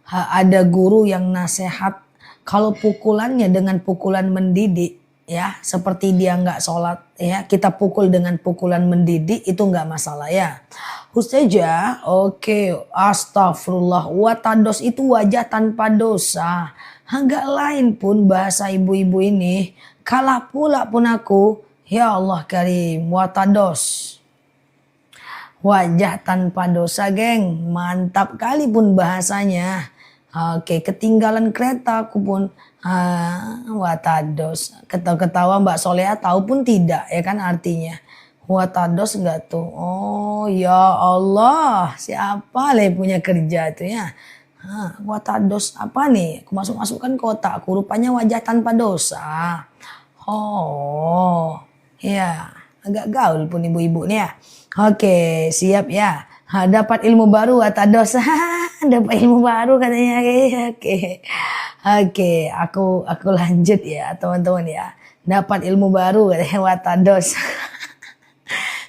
ada guru yang nasihat kalau pukulannya dengan pukulan mendidik, ya seperti dia nggak sholat, ya kita pukul dengan pukulan mendidik itu nggak masalah ya. Ustazah, oke, astagfirullah, watados itu wajah tanpa dosa. Agak lain pun bahasa ibu-ibu ini, kalah pula pun aku, ya Allah karim, watados. Wajah tanpa dosa geng, mantap kali pun bahasanya. Oke, ketinggalan kereta aku pun watados. Ketawa-ketawa Mbak Soleha tahu pun tidak ya kan artinya. Watados enggak tuh? Oh ya Allah, siapa lah yang punya kerja itu ya? Watados apa nih? Aku masukkan kotak, aku rupanya wajah tanpa dosa. Oh, ya agak gaul pun ibu-ibu nih ya. Oke, siap ya. Dapat ilmu baru kata dosa. Dapat ilmu baru katanya. Oke. Oke, aku lanjut ya, teman-teman ya. Dapat ilmu baru katanya watados.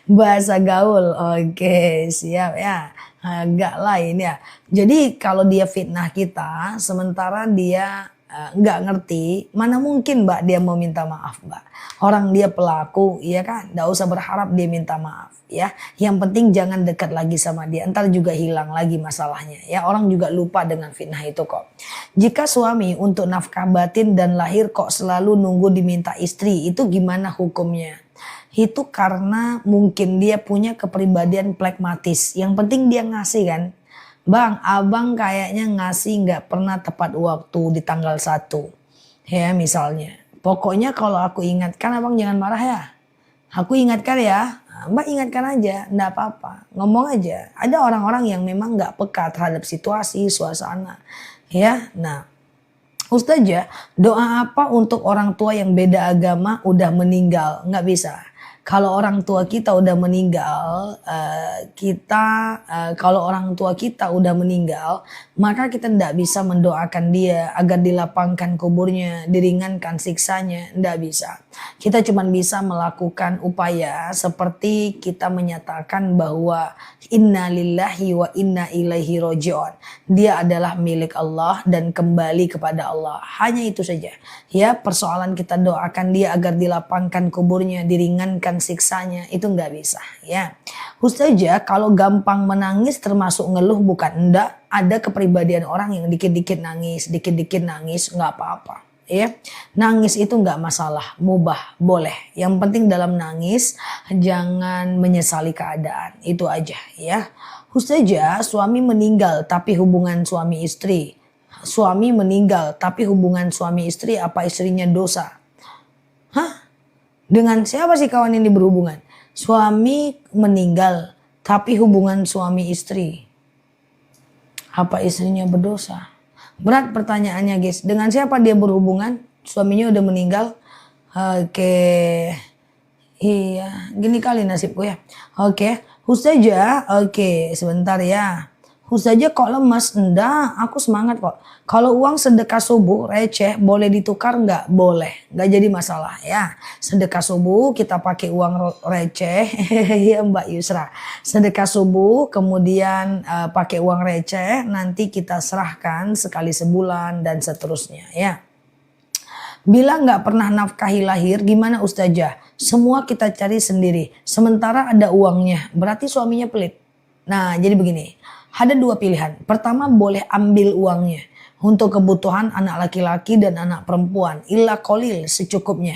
Bahasa gaul. Oke, siap ya. Agak lain ya. Jadi kalau dia fitnah kita, sementara dia nggak ngerti, mana mungkin Mbak dia mau minta maaf Mbak. Orang dia pelaku, iya kan? Nggak usah berharap dia minta maaf ya. Yang penting jangan dekat lagi sama dia. Ntar juga hilang lagi masalahnya ya. Orang juga lupa dengan fitnah itu kok. Jika suami untuk nafkah batin dan lahir kok selalu nunggu diminta istri, itu gimana hukumnya? Itu karena mungkin dia punya kepribadian pragmatis. Yang penting dia ngasih kan. Bang, abang kayaknya ngasih nggak pernah tepat waktu di tanggal 1. Ya misalnya. Pokoknya kalau aku ingatkan abang jangan marah ya. Aku ingatkan ya. Mbak ingatkan aja, enggak apa-apa. Ngomong aja. Ada orang-orang yang memang nggak peka terhadap situasi, suasana. Ya, nah. Ustazah, doa apa untuk orang tua yang beda agama udah meninggal? Nggak bisa. Kalau orang tua kita udah meninggal, kalau orang tua kita udah meninggal, maka kita tidak bisa mendoakan dia agar dilapangkan kuburnya, diringankan siksanya, tidak bisa. Kita cuma bisa melakukan upaya seperti kita menyatakan bahwa inna lillahi wa inna ilaihi roji'un. Dia adalah milik Allah dan kembali kepada Allah. Hanya itu saja. Ya, persoalan kita doakan dia agar dilapangkan kuburnya, diringankan siksanya, itu nggak bisa ya. Ustazah, kalau gampang menangis termasuk ngeluh bukan? Enggak, ada kepribadian orang yang dikit-dikit nangis nggak apa-apa ya. Nangis itu nggak masalah, mubah, boleh. Yang penting dalam nangis jangan menyesali keadaan, itu aja ya. Ustazah, suami meninggal tapi hubungan suami istri. Suami meninggal tapi hubungan suami istri, apa istrinya dosa? Hah? Dengan siapa sih kawan ini berhubungan? Suami meninggal tapi hubungan suami istri. Apa istrinya berdosa? Berat pertanyaannya guys. Dengan siapa dia berhubungan? Suaminya udah meninggal. Oke. Iya, gini kali nasibku ya. Oke. Ustazah, oke sebentar ya. Ustazah kok lemas? Enggak, aku semangat kok. Kalau uang sedekah subuh receh boleh ditukar nggak? Boleh, nggak jadi masalah ya. Sedekah subuh kita pakai uang receh, ya Mbak Yusra. Sedekah subuh kemudian pakai uang receh, nanti kita serahkan sekali sebulan dan seterusnya ya. Bila nggak pernah nafkahi lahir, gimana Ustazah? Semua kita cari sendiri. Sementara ada uangnya, berarti suaminya pelit. Nah, jadi begini. Ada dua pilihan. Pertama, boleh ambil uangnya untuk kebutuhan anak laki-laki dan anak perempuan. Illa qalil, secukupnya.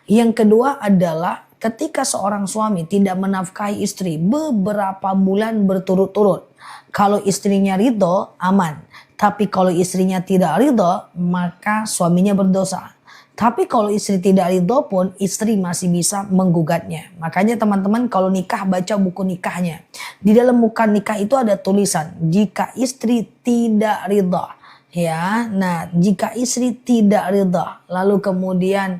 Yang kedua adalah ketika seorang suami tidak menafkahi istri beberapa bulan berturut-turut. Kalau istrinya ridho, aman. Tapi kalau istrinya tidak ridho, maka suaminya berdosa. Tapi kalau istri tidak ridho pun istri masih bisa menggugatnya. Makanya teman-teman kalau nikah baca buku nikahnya. Di dalam muka nikah itu ada tulisan jika istri tidak ridho. Ya, nah jika istri tidak ridho lalu kemudian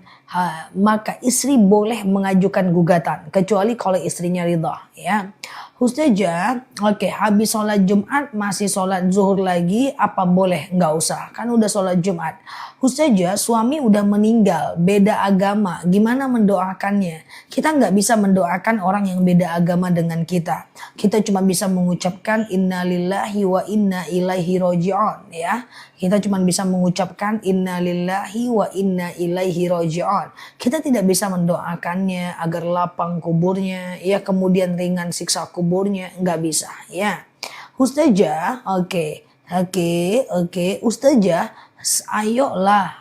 maka istri boleh mengajukan gugatan kecuali kalau istrinya ridha, ya. Ustazah, oke, habis sholat Jumat masih sholat zuhur lagi, apa boleh? Nggak usah, kan udah sholat Jumat. Ustazah, suami udah meninggal, beda agama, gimana mendoakannya? Kita nggak bisa mendoakan orang yang beda agama dengan kita. Kita cuma bisa mengucapkan innalillahi wa inna ilaihi roji'un, ya. Kita cuma bisa mengucapkan innalillahi wa inna ilaihi roji'un. Kita tidak bisa mendoakannya agar lapang kuburnya, ya, kemudian ringan siksa kuburnya, nggak bisa, ya. Ustazah, oke, Ustazah, ayolah,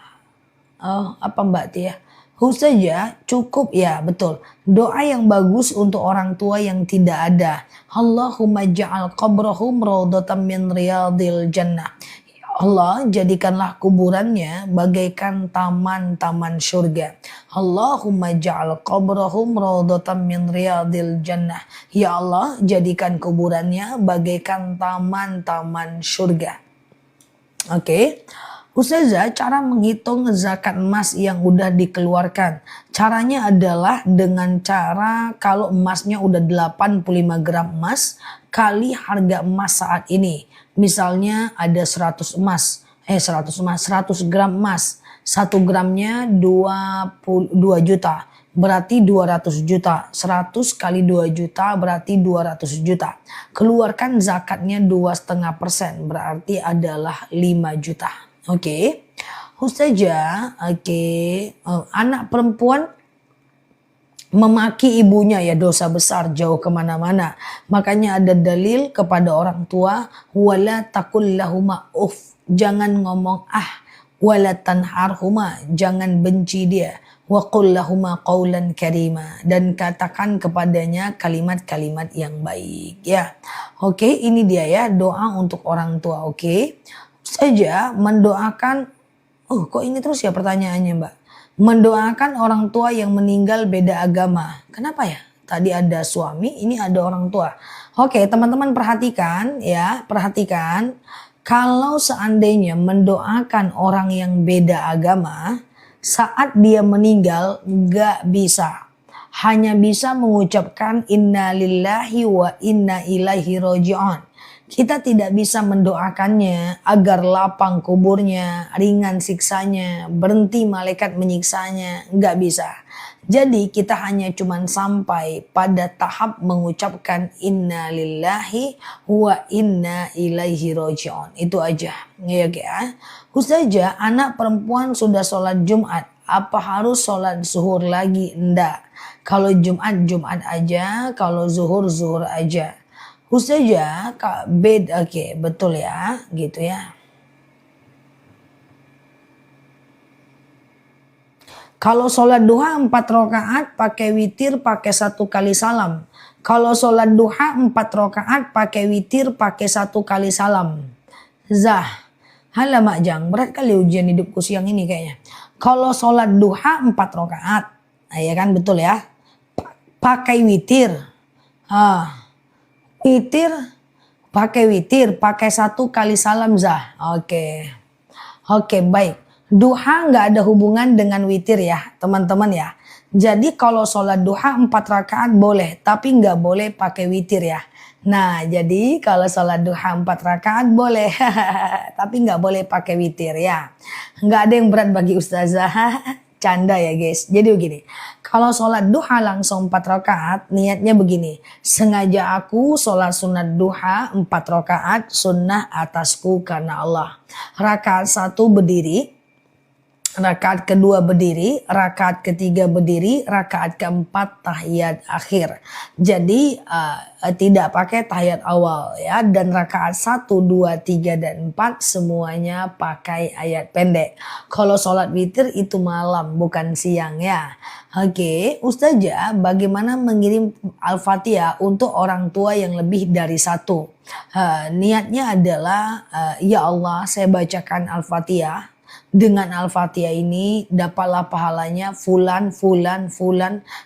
apa Mbak Tia? Ustazah, cukup, ya, betul. Doa yang bagus untuk orang tua yang tidak ada. Allahumma ja'al qabrahum raudhatan min riyadil jannah. Allah, jadikanlah kuburannya bagaikan taman-taman surga. Allahumma ja'al qabrahum raudhatan min riyadil jannah. Ya Allah, jadikan kuburannya bagaikan taman-taman surga. Oke. Ustazah, cara menghitung zakat emas yang udah dikeluarkan. Caranya adalah dengan cara kalau emasnya udah 85 gram emas kali harga emas saat ini. Misalnya ada 100 gram emas. 1 gramnya 2 juta. Berarti 200 juta. 100 kali 2 juta berarti 200 juta. Keluarkan zakatnya 2,5%. Berarti adalah 5 juta. Oke. Ustazah, oke. Anak perempuan memaki ibunya, ya, dosa besar, jauh kemana-mana. Makanya ada dalil kepada orang tua, wala takul lahuma uff, jangan ngomong wala tanharhuma, jangan benci dia, wa qul lahuma qawlan karima, dan katakan kepadanya kalimat-kalimat yang baik, ya. Oke, ini dia, ya, doa untuk orang tua. Oke. Saja mendoakan, kok ini terus ya pertanyaannya, Mbak? Mendoakan orang tua yang meninggal beda agama. Kenapa ya? Tadi ada suami, ini ada orang tua. Oke, teman-teman perhatikan, ya, perhatikan. Kalau seandainya mendoakan orang yang beda agama, saat dia meninggal nggak bisa. Hanya bisa mengucapkan inna lillahi wa inna ilaihi roji'un. Kita tidak bisa mendoakannya agar lapang kuburnya, ringan siksanya, berhenti malaikat menyiksanya, nggak bisa. Jadi kita hanya cuman sampai pada tahap mengucapkan inna lillahi wa inna ilaihi roji'un. Itu aja, ya. Ustazah, anak perempuan sudah sholat Jumat, apa harus sholat zuhur lagi? Enggak. Kalau Jumat, Jumat aja, kalau zuhur, zuhur aja. Ustazah, oke, betul ya, gitu ya. Kalau sholat duha 4 rakaat pakai witir pakai 1 kali salam. Kalau sholat duha 4 rakaat pakai witir pakai 1 kali salam. Halah Mak Jang, berat kali ujian hidupku siang ini kayaknya. Kalau sholat duha 4 rakaat, ya kan, betul ya. Pakai witir. Witir, pakai 1 kali salam, Oke, baik. Duha nggak ada hubungan dengan witir, ya, teman-teman, ya. Jadi kalau sholat duha 4 rakaat boleh, tapi nggak boleh pakai witir, ya. Nah, jadi kalau sholat duha 4 rakaat boleh, tapi nggak boleh pakai witir, ya. Nggak ada yang berat bagi ustazah. Canda ya guys. Jadi begini, kalau sholat duha langsung 4 rakaat, niatnya begini. Sengaja aku sholat sunat duha 4 rakaat, sunnah atasku karena Allah. Rakaat 1 berdiri, rakaat kedua berdiri, rakaat ketiga berdiri, rakaat keempat tahiyat akhir. Jadi tidak pakai tahiyat awal, ya. Dan rakaat 1, 2, 3, dan 4 semuanya pakai ayat pendek. Kalau sholat witir itu malam bukan siang, ya. Oke, Ustazah, bagaimana mengirim Al-Fatihah untuk orang tua yang lebih dari 1? Niatnya adalah, ya Allah, saya bacakan Al-Fatihah. Dengan Al-Fatihah ini dapatlah pahalanya fulan,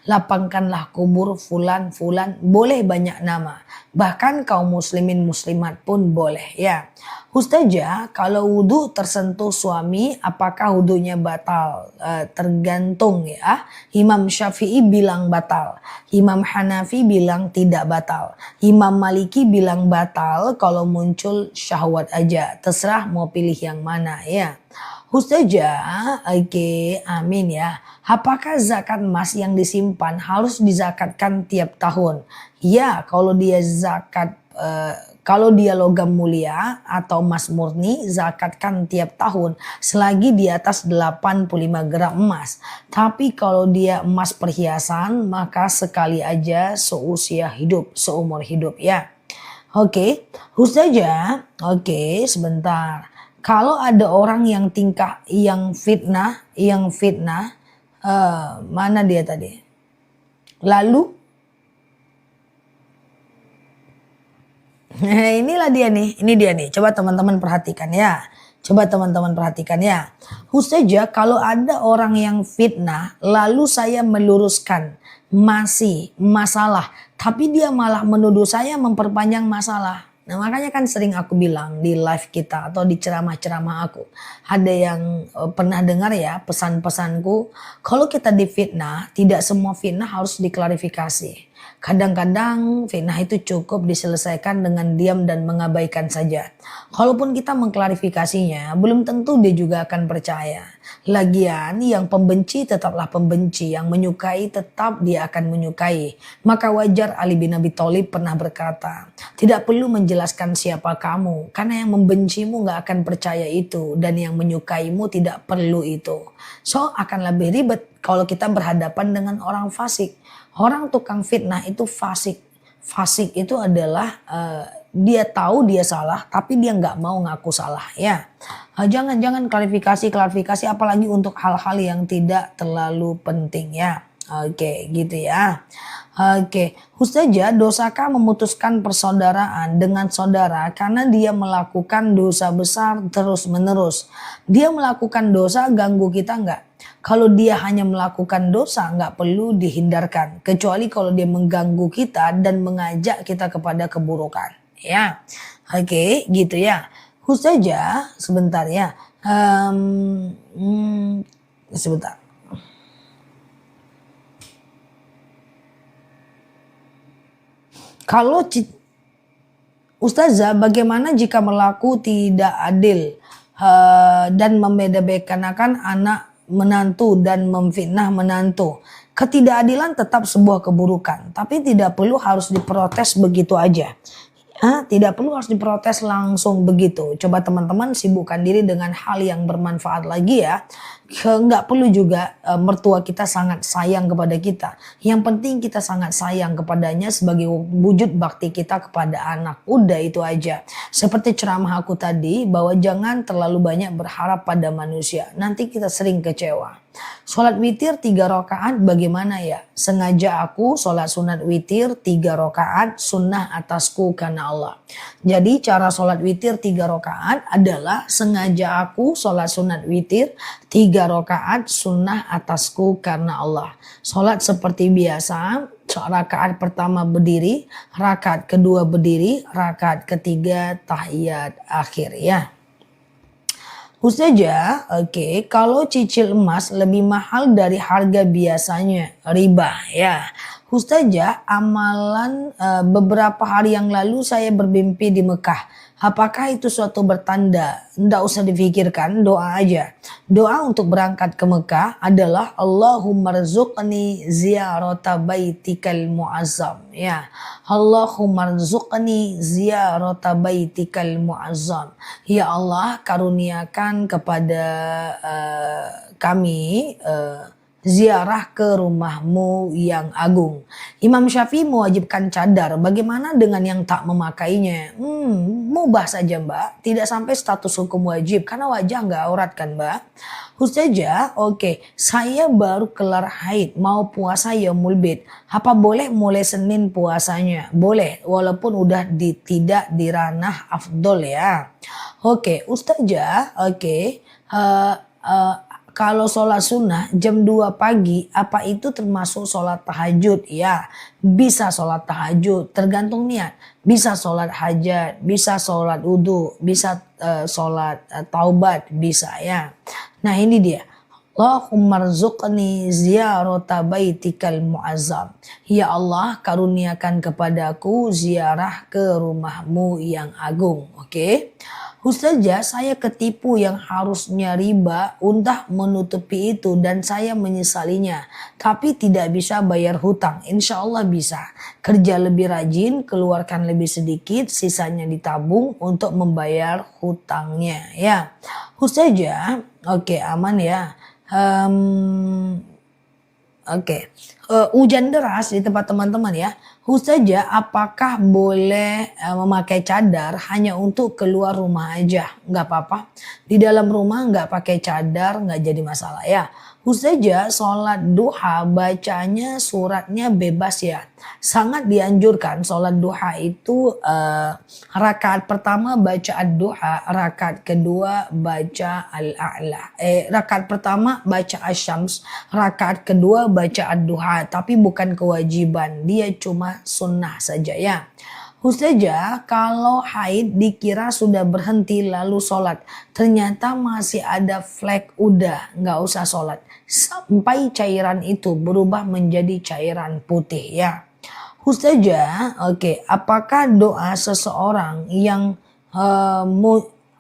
lapangkanlah kubur fulan, boleh banyak nama. Bahkan kaum muslimin muslimat pun boleh, ya. Ustazah, kalau wudhu tersentuh suami, apakah wudhunya batal? Tergantung ya. Imam Syafi'i bilang batal. Imam Hanafi bilang tidak batal. Imam Maliki bilang batal kalau muncul syahwat aja. Terserah mau pilih yang mana ya. Ustazah, oke, amin ya. Apakah zakat emas yang disimpan harus dizakatkan tiap tahun? Ya, kalau dia zakat kalau dia logam mulia atau emas murni, zakatkan tiap tahun selagi di atas 85 gram emas. Tapi kalau dia emas perhiasan, maka sekali aja seumur hidup ya. Oke, Ustazah, oke sebentar. Kalau ada orang yang fitnah, mana dia tadi? Lalu nah, ini dia nih. Coba teman-teman perhatikan ya. Ustazah, kalau ada orang yang fitnah, lalu saya meluruskan masih masalah, tapi dia malah menuduh saya memperpanjang masalah. Nah makanya kan sering aku bilang di live kita atau di ceramah-ceramah aku. Ada yang pernah dengar ya pesan-pesanku. Kalau kita difitnah, tidak semua fitnah harus diklarifikasi. Kadang-kadang fitnah itu cukup diselesaikan dengan diam dan mengabaikan saja. Kalaupun kita mengklarifikasinya, belum tentu dia juga akan percaya. Lagian yang pembenci tetaplah pembenci, yang menyukai tetap dia akan menyukai. Maka wajar Ali bin Abi Thalib pernah berkata, tidak perlu menjelaskan siapa kamu, karena yang membencimu gak akan percaya itu, dan yang menyukaimu tidak perlu itu. So akan lebih ribet kalau kita berhadapan dengan orang fasik. Orang tukang fitnah itu fasik. Fasik itu adalah dia tahu dia salah tapi dia nggak mau ngaku salah ya. Jangan klarifikasi apalagi untuk hal-hal yang tidak terlalu penting ya. Oke, gitu ya. Oke, Ustazah, dosakah memutuskan persaudaraan dengan saudara karena dia melakukan dosa besar terus menerus? Dia melakukan dosa ganggu kita nggak? Kalau dia hanya melakukan dosa nggak perlu dihindarkan. Kecuali kalau dia mengganggu kita dan mengajak kita kepada keburukan. Ya, oke, gitu ya. Ustazah, sebentar ya. Sebentar. Kalau Ustazah, bagaimana jika berlaku tidak adil dan membeda-bedakan anak menantu dan memfitnah menantu? Ketidakadilan tetap sebuah keburukan, tapi tidak perlu harus diprotes begitu aja. Tidak perlu harus diprotes langsung begitu. Coba teman-teman sibukkan diri dengan hal yang bermanfaat lagi ya. Nggak perlu juga mertua kita sangat sayang kepada kita. Yang penting kita sangat sayang kepadanya sebagai wujud bakti kita kepada anak. Udah itu aja. Seperti ceramah aku tadi bahwa jangan terlalu banyak berharap pada manusia. Nanti kita sering kecewa. Sholat witir 3 rakaat bagaimana ya? Sengaja aku sholat sunat witir 3 rakaat sunnah atasku karena Allah. Jadi cara sholat witir 3 rakaat adalah sengaja aku sholat sunat witir 3 rakaat sunnah atasku karena Allah. Sholat seperti biasa, rakaat pertama berdiri, rakaat kedua berdiri, rakaat ketiga tahiyat akhir ya. Ustazah, oke, kalau cicil emas lebih mahal dari harga biasanya, riba ya. Ustazah, amalan beberapa hari yang lalu saya bermimpi di Mekah. Apakah itu suatu bertanda? Nggak usah difikirkan, doa aja. Doa untuk berangkat ke Mekah adalah Allahumma rzuqni ziyarata baitikal muazzam. Ya, Allahumma rzuqni ziyarata baitikal muazzam. Ya Allah, karuniakan kepada kami ziarah ke rumahmu yang agung. Imam Syafi'i mewajibkan cadar. Bagaimana dengan yang tak memakainya? Mubah saja mbak. Tidak sampai status hukum wajib. Karena wajah nggak aurat kan mbak. Ustazah, oke. Saya baru kelar haid. Mau puasa yaumul bid. Apa boleh mulai Senin puasanya? Boleh. Walaupun udah tidak di ranah afdol ya. Oke. Ustazah, oke. kalau sholat sunnah jam 2 pagi, apa itu termasuk sholat tahajud? Ya, bisa sholat tahajud, tergantung niat. Bisa sholat hajat, bisa sholat wudhu, bisa sholat taubat, bisa ya. Nah ini dia. Allahumma rzuqni ziyarata baitikal mu'azzam. Ya Allah, karuniakan kepadaku ziarah ke rumahmu yang agung. Oke. Ustazah, saya ketipu yang harusnya riba untuk menutupi itu dan saya menyesalinya. Tapi tidak bisa bayar hutang. Insya Allah bisa. Kerja lebih rajin, keluarkan lebih sedikit, sisanya ditabung untuk membayar hutangnya. Ya, Ustazah, oke aman ya. Oke. Hujan deras di tempat teman-teman ya. Ustazah, apakah boleh memakai cadar hanya untuk keluar rumah aja? Nggak apa-apa. Di dalam rumah nggak pakai cadar nggak jadi masalah ya. Ustazah, sholat duha bacanya suratnya bebas ya. Sangat dianjurkan sholat duha itu rakaat pertama baca ad-duha, rakaat kedua baca al-a'la. Rakaat pertama baca asyams, rakaat kedua baca ad-duha. Tapi bukan kewajiban, dia cuma sunnah saja ya. Ustazah, kalau haid dikira sudah berhenti lalu sholat. Ternyata masih ada flek, udah nggak usah sholat. Sampai cairan itu berubah menjadi cairan putih ya. Ustazah, oke, apakah doa seseorang yang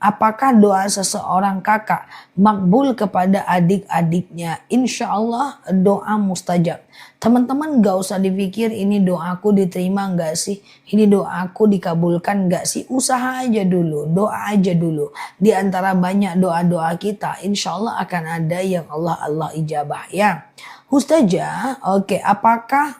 apakah doa seseorang kakak makbul kepada adik-adiknya? Insya Allah doa mustajab. Teman-teman gak usah dipikir ini doaku diterima gak sih? Ini doaku dikabulkan gak sih? Usaha aja dulu, doa aja dulu. Di antara banyak doa-doa kita, insya Allah akan ada yang Allah ijabah ya. Ustazah, oke, apakah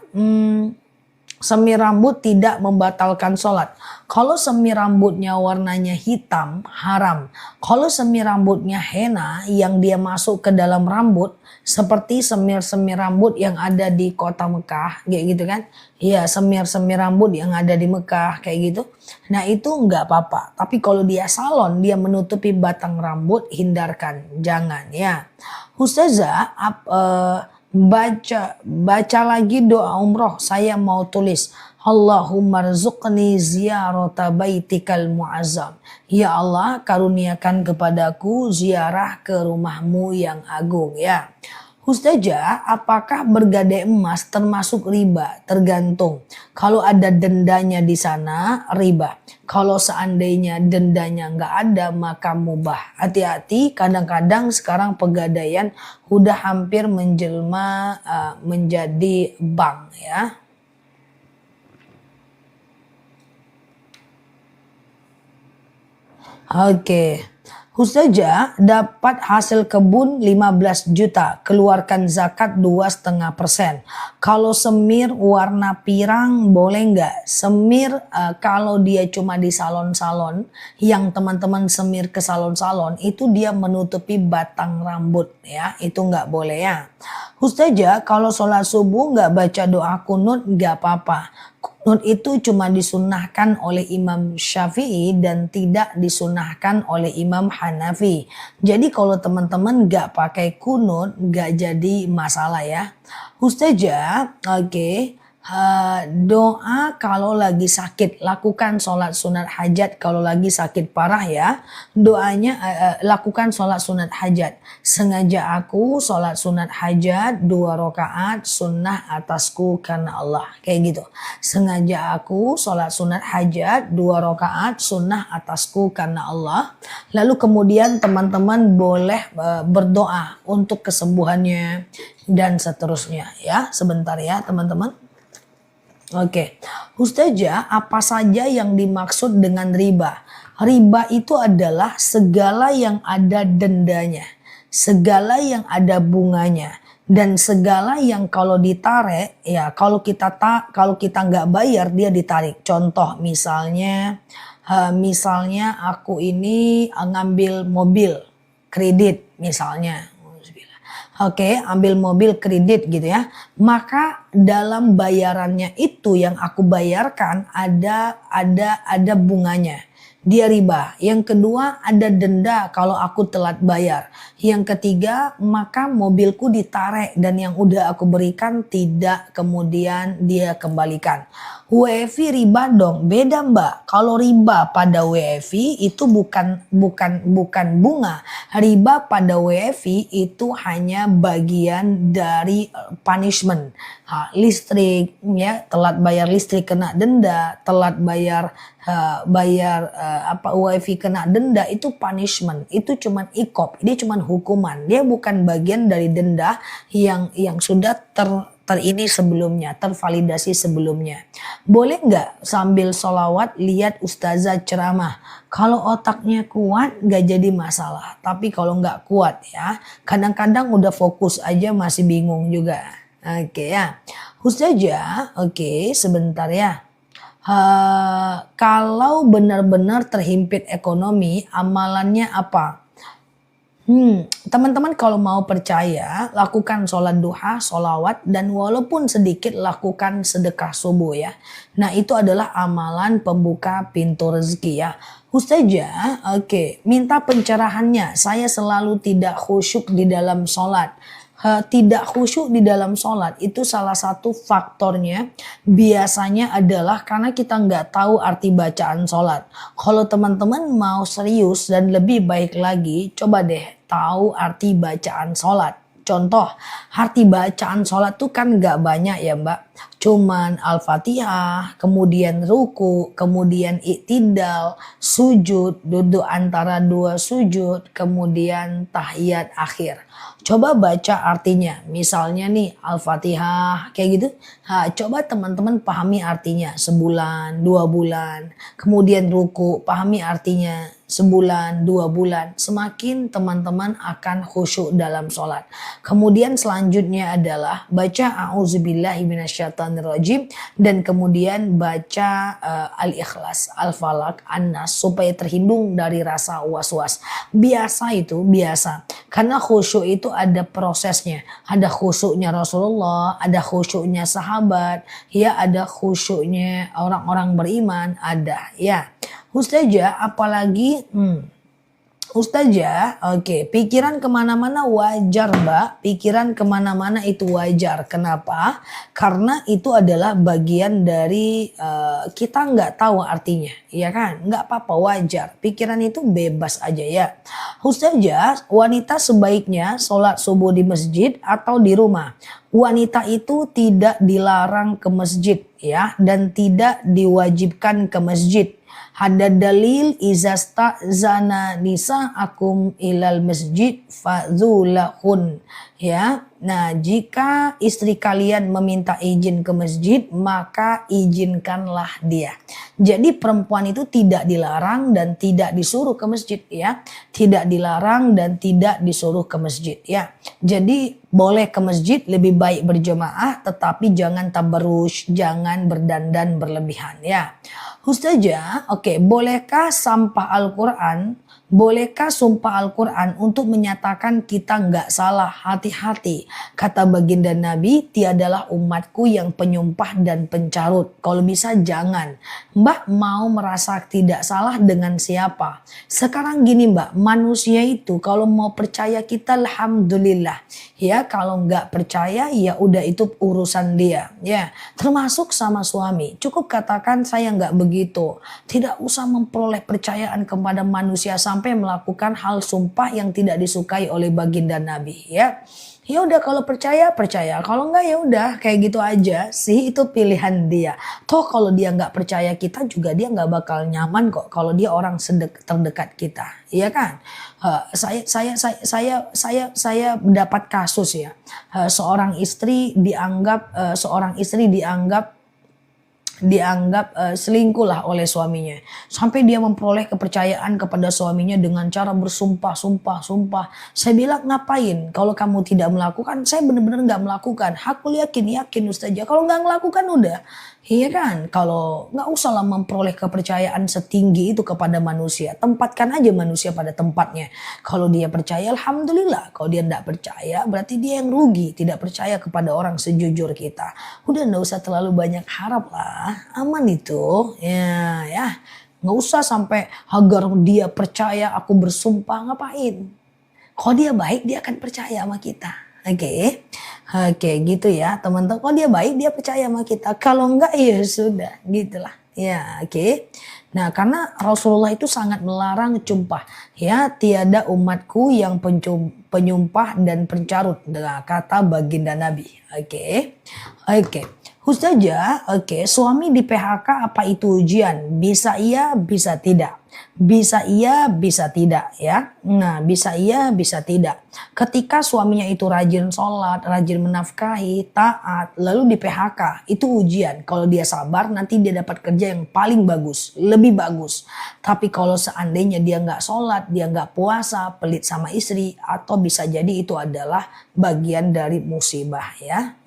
semir rambut tidak membatalkan sholat? Kalau semir rambutnya warnanya hitam, haram. Kalau semir rambutnya henna yang dia masuk ke dalam rambut, seperti semir-semir rambut yang ada di kota Mekah, kayak gitu kan? Iya, semir-semir rambut yang ada di Mekah, kayak gitu. Nah itu nggak apa-apa. Tapi kalau dia salon, dia menutupi batang rambut, hindarkan, jangan ya. Ustazah, baca lagi doa umroh. Saya mau tulis Allahumma rzuqni ziyarata baitikal mu'azzam. Ya Allah, karuniakan kepadaku ziarah ke rumahmu yang agung ya. Ustazah, apakah bergadai emas termasuk riba? Tergantung. Kalau ada dendanya di sana, riba. Kalau seandainya dendanya nggak ada, maka mubah. Hati-hati, kadang-kadang sekarang pegadaian udah hampir menjelma menjadi bank ya. Oke. Ustazah, dapat hasil kebun 15 juta, keluarkan zakat 2,5%. Kalau semir warna pirang boleh nggak? Semir kalau dia cuma di salon-salon, yang teman-teman semir ke salon-salon, itu dia menutupi batang rambut ya, itu nggak boleh ya. Ustazah, kalau sholat subuh nggak baca doa kunut nggak apa-apa. Kunut itu cuma disunahkan oleh Imam Syafi'i dan tidak disunahkan oleh Imam Hanafi. Jadi kalau teman-teman gak pakai kunut gak jadi masalah ya. Ustazah, oke. Doa kalau lagi sakit, lakukan sholat sunat hajat kalau lagi sakit parah ya. Doanya lakukan sholat sunat hajat. Sengaja aku sholat sunat hajat 2 rakaat sunnah atasku karena Allah. Kayak gitu. Sengaja aku sholat sunat hajat 2 rakaat sunnah atasku karena Allah. Lalu kemudian teman-teman boleh berdoa untuk kesembuhannya dan seterusnya ya. Sebentar ya teman-teman. Oke, Ustazah, apa saja yang dimaksud dengan riba? Riba itu adalah segala yang ada dendanya, segala yang ada bunganya, dan segala yang kalau ditarik, ya kalau kita nggak bayar dia ditarik. Contoh misalnya aku ini ngambil mobil kredit misalnya. Oke, ambil mobil kredit gitu ya. Maka dalam bayarannya itu yang aku bayarkan ada bunganya. dia riba. Yang kedua, ada denda kalau aku telat bayar. Yang ketiga, maka mobilku ditarik dan yang udah aku berikan tidak kemudian dia kembalikan. WFI riba dong, beda Mbak. Kalau riba pada WFI itu bukan bunga. Riba pada WFI itu hanya bagian dari punishment. Listrik ya, telat bayar listrik kena denda, telat bayar WiFi kena denda, itu punishment, itu cuman ikop, dia cuman hukuman, dia bukan bagian dari denda yang sudah ini sebelumnya, tervalidasi sebelumnya. Boleh nggak sambil sholawat lihat ustazah ceramah? Kalau otaknya kuat nggak jadi masalah, tapi kalau nggak kuat ya, kadang-kadang udah fokus aja masih bingung juga. Oke ya, ustazah, oke sebentar ya. Kalau benar-benar terhimpit ekonomi, amalannya apa? Teman-teman kalau mau percaya, lakukan sholat duha, sholawat, dan walaupun sedikit lakukan sedekah subuh ya. Nah itu adalah amalan pembuka pintu rezeki ya. Ustazah, oke, minta pencerahannya. Saya selalu tidak khusyuk di dalam sholat. Tidak khusyuk di dalam sholat itu salah satu faktornya biasanya adalah karena kita nggak tahu arti bacaan sholat. Kalau teman-teman mau serius dan lebih baik lagi, coba deh tahu arti bacaan sholat. Contoh, arti bacaan sholat tuh kan nggak banyak ya Mbak. Cuman Al-Fatihah, kemudian ruku, kemudian iktidal, sujud, duduk antara dua sujud, kemudian tahiyat akhir. Coba baca artinya, misalnya nih Al-Fatihah kayak gitu. Coba teman-teman pahami artinya sebulan, 2 bulan. Kemudian ruku, pahami artinya sebulan, 2 bulan. Semakin teman-teman akan khusyuk dalam sholat. Kemudian selanjutnya adalah baca A'udzubillahi minasyaitonirrajim dan kemudian baca Al-Ikhlas, Al-Falaq, An-Nas supaya terhindung dari rasa was-was. Biasa itu, biasa. Karena khusyuk itu ada prosesnya. Ada khusyuknya Rasulullah, ada khusyuknya sahabat, ya ada khusyuknya orang-orang beriman, ada ya. Ustazah, apalagi Ustazah, oke, pikiran kemana-mana wajar Mbak, pikiran kemana-mana itu wajar. Kenapa? Karena itu adalah bagian dari kita nggak tahu artinya, ya kan? Nggak apa-apa, wajar. Pikiran itu bebas aja ya. Ustazah, wanita sebaiknya sholat subuh di masjid atau di rumah. Wanita itu tidak dilarang ke masjid ya, dan tidak diwajibkan ke masjid. Ada dalil izasta zana nisa akum ilal masjid fadzulahun ya. Nah, jika istri kalian meminta izin ke masjid, maka izinkanlah dia. Jadi perempuan itu tidak dilarang dan tidak disuruh ke masjid ya. Tidak dilarang dan tidak disuruh ke masjid ya. Jadi boleh ke masjid, lebih baik berjemaah, tetapi jangan tabarruj, jangan berdandan berlebihan ya. Ustazah, oke, bolehkah sampah Al-Quran, bolehkah sumpah Al-Quran untuk menyatakan kita nggak salah? Hati-hati, kata baginda Nabi, tiadalah umatku yang penyumpah dan pencarut. Kalau bisa jangan. Mbak mau merasa tidak salah dengan siapa? Sekarang gini Mbak, manusia itu kalau mau percaya kita alhamdulillah. Ya, kalau nggak percaya ya udah itu urusan dia. Ya, termasuk sama suami. Cukup katakan saya nggak begitu. Tidak usah memperoleh percayaan kepada manusia sampai melakukan hal sumpah yang tidak disukai oleh baginda Nabi. Ya, ya udah kalau percaya percaya. Kalau nggak ya udah kayak gitu aja sih, itu pilihan dia. Toh kalau dia nggak percaya kita juga dia nggak bakal nyaman kok. Kalau dia orang terdekat kita, iya kan? Saya mendapat kasus ya, seorang istri dianggap selingkuh lah oleh suaminya. Sampai dia memperoleh kepercayaan kepada suaminya dengan cara bersumpah. Saya bilang ngapain? Kalau kamu tidak melakukan, saya benar-benar nggak melakukan. Aku yakin Ustazah. Kalau nggak melakukan udah. Iya kan? Kalau nggak usah lah memperoleh kepercayaan setinggi itu kepada manusia. Tempatkan aja manusia pada tempatnya. Kalau dia percaya, alhamdulillah. Kalau dia tidak percaya, berarti dia yang rugi. Tidak percaya kepada orang sejujur kita. Udah nggak usah terlalu banyak harap lah. Aman itu. Ya. Nggak usah sampai agar dia percaya aku bersumpah, ngapain. Kalau dia baik dia akan percaya sama kita. Oke. Oke gitu ya teman-teman. Kalau dia baik dia percaya sama kita. Kalau enggak ya sudah gitulah. Ya oke. Nah karena Rasulullah itu sangat melarang sumpah. Ya tiada umatku yang penyumpah dan pencarut. Nah, kata baginda Nabi. Oke. Oke. Ustazah, oke, suami di PHK apa itu ujian? Bisa iya, bisa tidak. Bisa iya, bisa tidak ya. Nah, bisa iya, bisa tidak. Ketika suaminya itu rajin sholat, rajin menafkahi, taat, lalu di PHK, itu ujian. Kalau dia sabar, nanti dia dapat kerja yang paling bagus, lebih bagus. Tapi kalau seandainya dia nggak sholat, dia nggak puasa, pelit sama istri, atau bisa jadi itu adalah bagian dari musibah ya.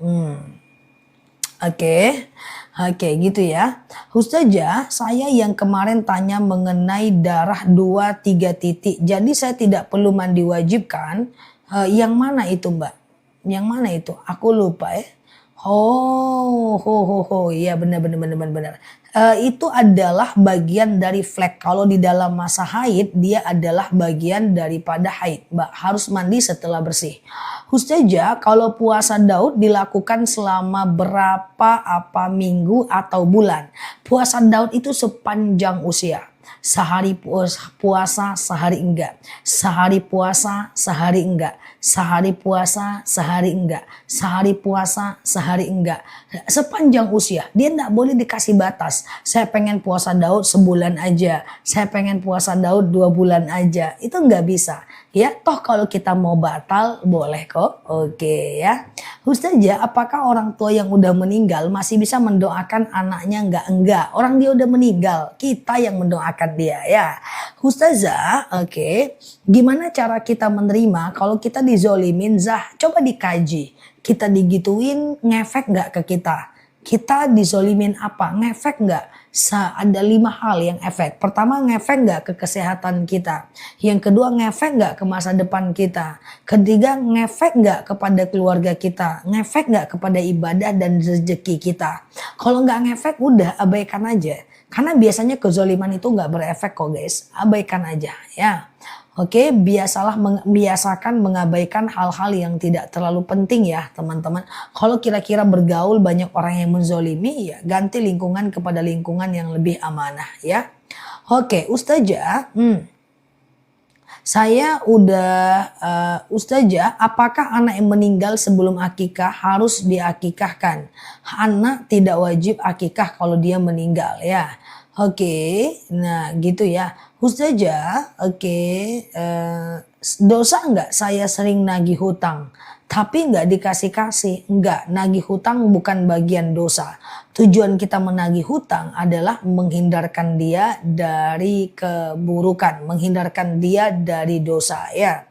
Oke, oke gitu ya. Ustazah, saya yang kemarin tanya mengenai darah 2-3 titik. Jadi saya tidak perlu mandi wajib kan? Yang mana itu Mbak? Yang mana itu? Aku lupa ya. Iya benar. Itu adalah bagian dari flek. Kalau di dalam masa haid, dia adalah bagian daripada haid. Mbak harus mandi setelah bersih. Ustazah, kalau puasa Daud dilakukan selama berapa minggu atau bulan? Puasa Daud itu sepanjang usia. Sehari puasa, sehari enggak. Sehari puasa, sehari enggak. Sehari puasa, sehari enggak. Sehari puasa, sehari enggak. Sepanjang usia. Dia enggak boleh dikasih batas. Saya pengen puasa Daud sebulan aja. Saya pengen puasa Daud 2 bulan aja. Itu enggak bisa. Ya, toh kalau kita mau batal boleh kok. Oke ya. Ustazah, apakah orang tua yang udah meninggal masih bisa mendoakan anaknya enggak? Orang dia udah meninggal, kita yang mendoakan dia ya. Ustazah, oke. Gimana cara kita menerima kalau kita dizolimin? Zah, coba dikaji. Kita digituin ngefek enggak ke kita? Kita dizolimin apa? Ngefek enggak? Ada 5 hal yang efek. Pertama, ngefek enggak ke kesehatan kita. Yang kedua, ngefek enggak ke masa depan kita. Ketiga, ngefek enggak kepada keluarga kita. Ngefek enggak kepada ibadah dan rezeki kita. Kalau enggak ngefek, udah abaikan aja. Karena biasanya kezoliman itu enggak berefek kok guys. Abaikan aja ya. Oke, biasakan mengabaikan hal-hal yang tidak terlalu penting ya teman-teman. Kalau kira-kira bergaul banyak orang yang menzolimi, ya ganti lingkungan kepada lingkungan yang lebih amanah ya. Oke, Ustazah, saya udah, Ustazah, apakah anak yang meninggal sebelum akikah harus diakikahkan? Anak tidak wajib akikah kalau dia meninggal ya. Oke, nah gitu ya. Ustazah, oke, dosa enggak saya sering nagih hutang? Tapi enggak dikasih-kasih? Enggak, nagih hutang bukan bagian dosa. Tujuan kita menagih hutang adalah menghindarkan dia dari keburukan, menghindarkan dia dari dosa ya.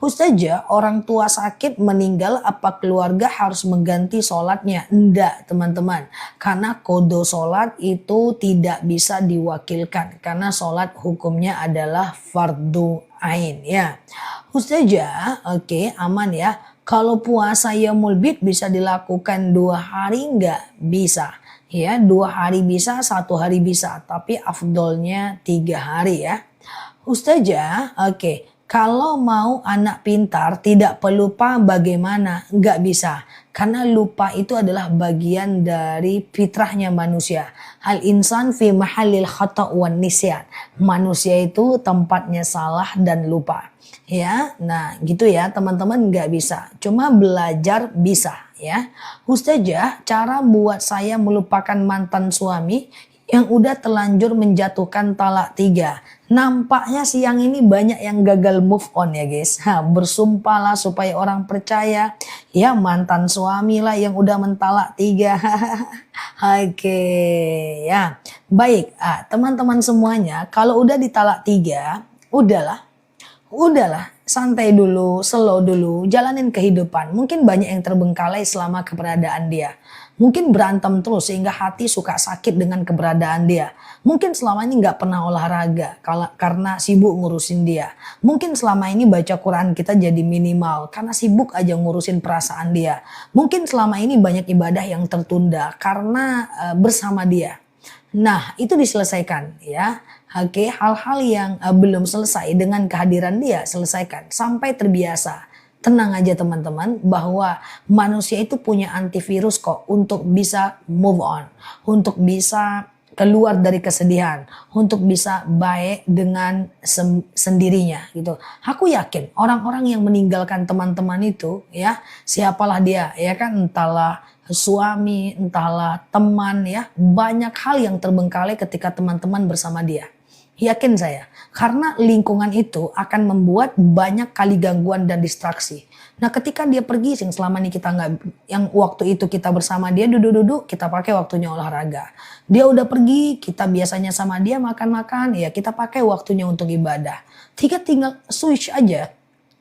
Ustazah, orang tua sakit meninggal apa keluarga harus mengganti sholatnya? Enggak teman-teman. Karena kode sholat itu tidak bisa diwakilkan. Karena sholat hukumnya adalah fardu ain ya. Ustazah, oke, aman ya. Kalau puasa yaumul bid bisa dilakukan 2 hari enggak? Bisa. Ya 2 hari bisa, 1 hari bisa. Tapi afdolnya 3 hari ya. Ustazah, oke. Kalau mau anak pintar tidak pelupa bagaimana? Enggak bisa. Karena lupa itu adalah bagian dari fitrahnya manusia. Al insan fi mahallil khata' wan nisyan. Manusia itu tempatnya salah dan lupa. Ya, nah gitu ya teman-teman, nggak bisa. Cuma belajar bisa ya. Ustazah, cara buat saya melupakan mantan suami yang udah telanjur menjatuhkan talak 3. Nampaknya siang ini banyak yang gagal move on ya guys. Bersumpahlah supaya orang percaya. Ya mantan suami lah yang udah mentalak 3. Oke ya. Baik, teman-teman semuanya, kalau udah ditalak 3, udahlah, santai dulu, slow dulu, jalanin kehidupan. Mungkin banyak yang terbengkalai selama keberadaan dia. Mungkin berantem terus sehingga hati suka sakit dengan keberadaan dia. Mungkin selama ini nggak pernah olahraga karena sibuk ngurusin dia. Mungkin selama ini baca Quran kita jadi minimal karena sibuk aja ngurusin perasaan dia. Mungkin selama ini banyak ibadah yang tertunda karena bersama dia. Nah, itu diselesaikan ya. Oke, hal-hal yang belum selesai dengan kehadiran dia selesaikan sampai terbiasa. Tenang aja teman-teman bahwa manusia itu punya antivirus kok untuk bisa move on, untuk bisa keluar dari kesedihan, untuk bisa baik dengan sendirinya gitu. Aku yakin orang-orang yang meninggalkan teman-teman itu ya, siapalah dia ya kan, entahlah suami, entahlah teman ya, banyak hal yang terbengkalai ketika teman-teman bersama dia. Yakin saya, karena lingkungan itu akan membuat banyak kali gangguan dan distraksi. Nah ketika dia pergi, yang selama ini kita nggak, yang waktu itu kita bersama dia duduk-duduk, kita pakai waktunya olahraga. Dia udah pergi, kita biasanya sama dia makan-makan, ya kita pakai waktunya untuk ibadah. Tinggal switch aja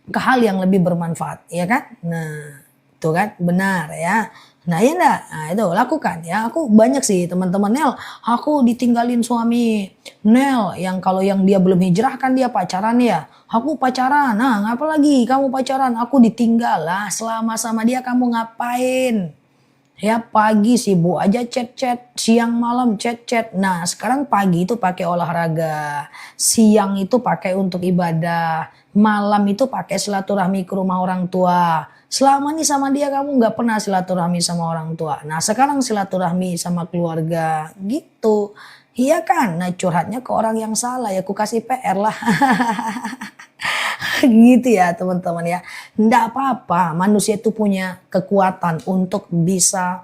ke hal yang lebih bermanfaat, ya kan? Nah, itu kan benar ya. Nah ya enggak, nah itu lakukan ya. Aku banyak sih teman-teman, Nel, aku ditinggalin suami. Nel, yang kalau yang dia belum hijrah kan dia pacaran ya. Aku pacaran, nah ngapa lagi kamu pacaran? Aku ditinggal lah, selama sama dia kamu ngapain? Ya pagi sibuk aja chat-chat, siang malam chat-chat. Nah sekarang pagi itu pakai olahraga, siang itu pakai untuk ibadah, malam itu pakai silaturahmi ke rumah orang tua. Selama ini sama dia kamu nggak pernah silaturahmi sama orang tua. Nah sekarang silaturahmi sama keluarga gitu. Iya kan? Nah curhatnya ke orang yang salah ya, aku kasih PR lah. Gitu ya teman-teman ya. Nggak apa-apa, manusia itu punya kekuatan untuk bisa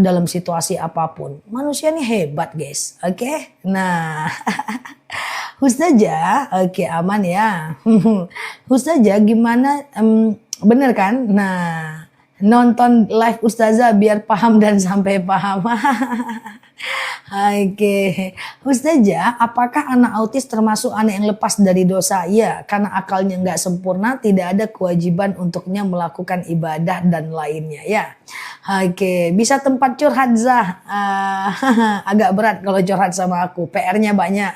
dalam situasi apapun. Manusia ini hebat guys, oke? Nah, Ustazah, oke aman ya. Ustazah gimana, bener kan? Nah, nonton live Ustazah biar paham dan sampai paham. Oke, Ustazah, apakah anak autis termasuk anak yang lepas dari dosa? Ya, karena akalnya nggak sempurna, tidak ada kewajiban untuknya melakukan ibadah dan lainnya. Ya, oke, bisa tempat curhat Zah. Agak berat kalau curhat sama aku, PR-nya banyak.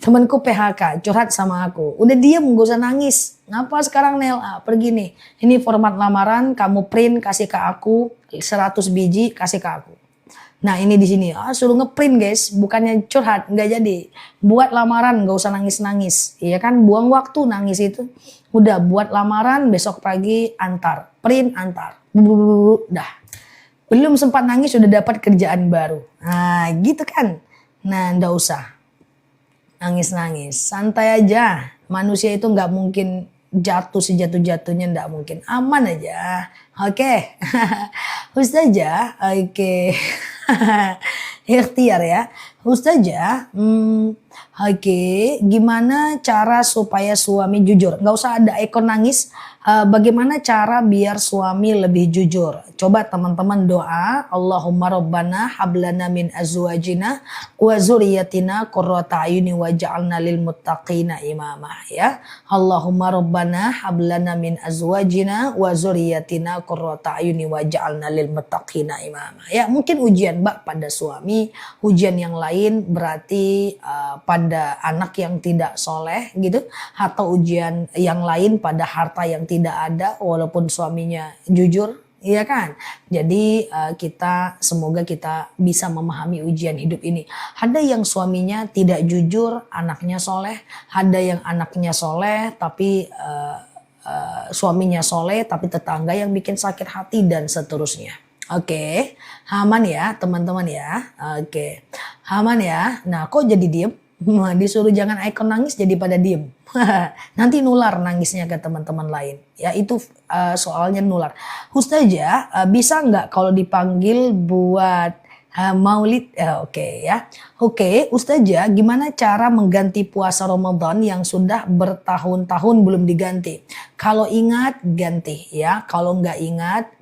Temanku PHK, curhat sama aku. Udah diem, gak usah nangis. Ngapa sekarang Nel? Pergi nih. Ini format lamaran, kamu print kasih ke aku 100 biji, kasih ke aku. Nah ini di sini, suruh ngeprint guys, bukannya curhat, nggak jadi. Buat lamaran, nggak usah nangis-nangis, iya kan? Buang waktu nangis itu. Udah buat lamaran, besok pagi antar, print antar, dah. Belum sempat nangis sudah dapat kerjaan baru. Nah gitu kan? Nah nggak usah nangis-nangis, santai aja. Manusia itu nggak mungkin jatuh sejatuh-jatuhnya, nggak mungkin, aman aja. Oke. Ustazah, oke. Ikhtiar ya. Ustazah, oke, gimana cara supaya suami jujur? Nggak usah ada ikon nangis. Bagaimana cara biar suami lebih jujur? Coba teman-teman doa, Allahumma rabbana hablana min azwajina wa zuriyatina qurrata ayuni waj'alna lil muttaqina imama ya. Allahumma rabbana hablana min azwajina wa zuriyatina qurrata ayuni waj'alna lil muttaqina imama. Ya, mungkin ujian Mbak pada suami, ujian yang lain berarti pada anak yang tidak soleh gitu, atau ujian yang lain pada harta yang tidak ada walaupun suaminya jujur, iya kan? Jadi semoga kita bisa memahami ujian hidup ini. Ada yang suaminya tidak jujur, anaknya soleh. Ada yang anaknya soleh tapi suaminya soleh tapi tetangga yang bikin sakit hati dan seterusnya. Oke, aman ya teman-teman ya. Oke, aman ya. Nah kok jadi diem? Disuruh jangan ikon nangis jadi pada diem. Nanti nular nangisnya ke teman-teman lain. Ya itu soalnya nular. Ustazah bisa nggak kalau dipanggil buat maulid? Oke ya. Oke Ustazah, gimana cara mengganti puasa Ramadan yang sudah bertahun-tahun belum diganti? Kalau ingat ganti ya. Kalau ingat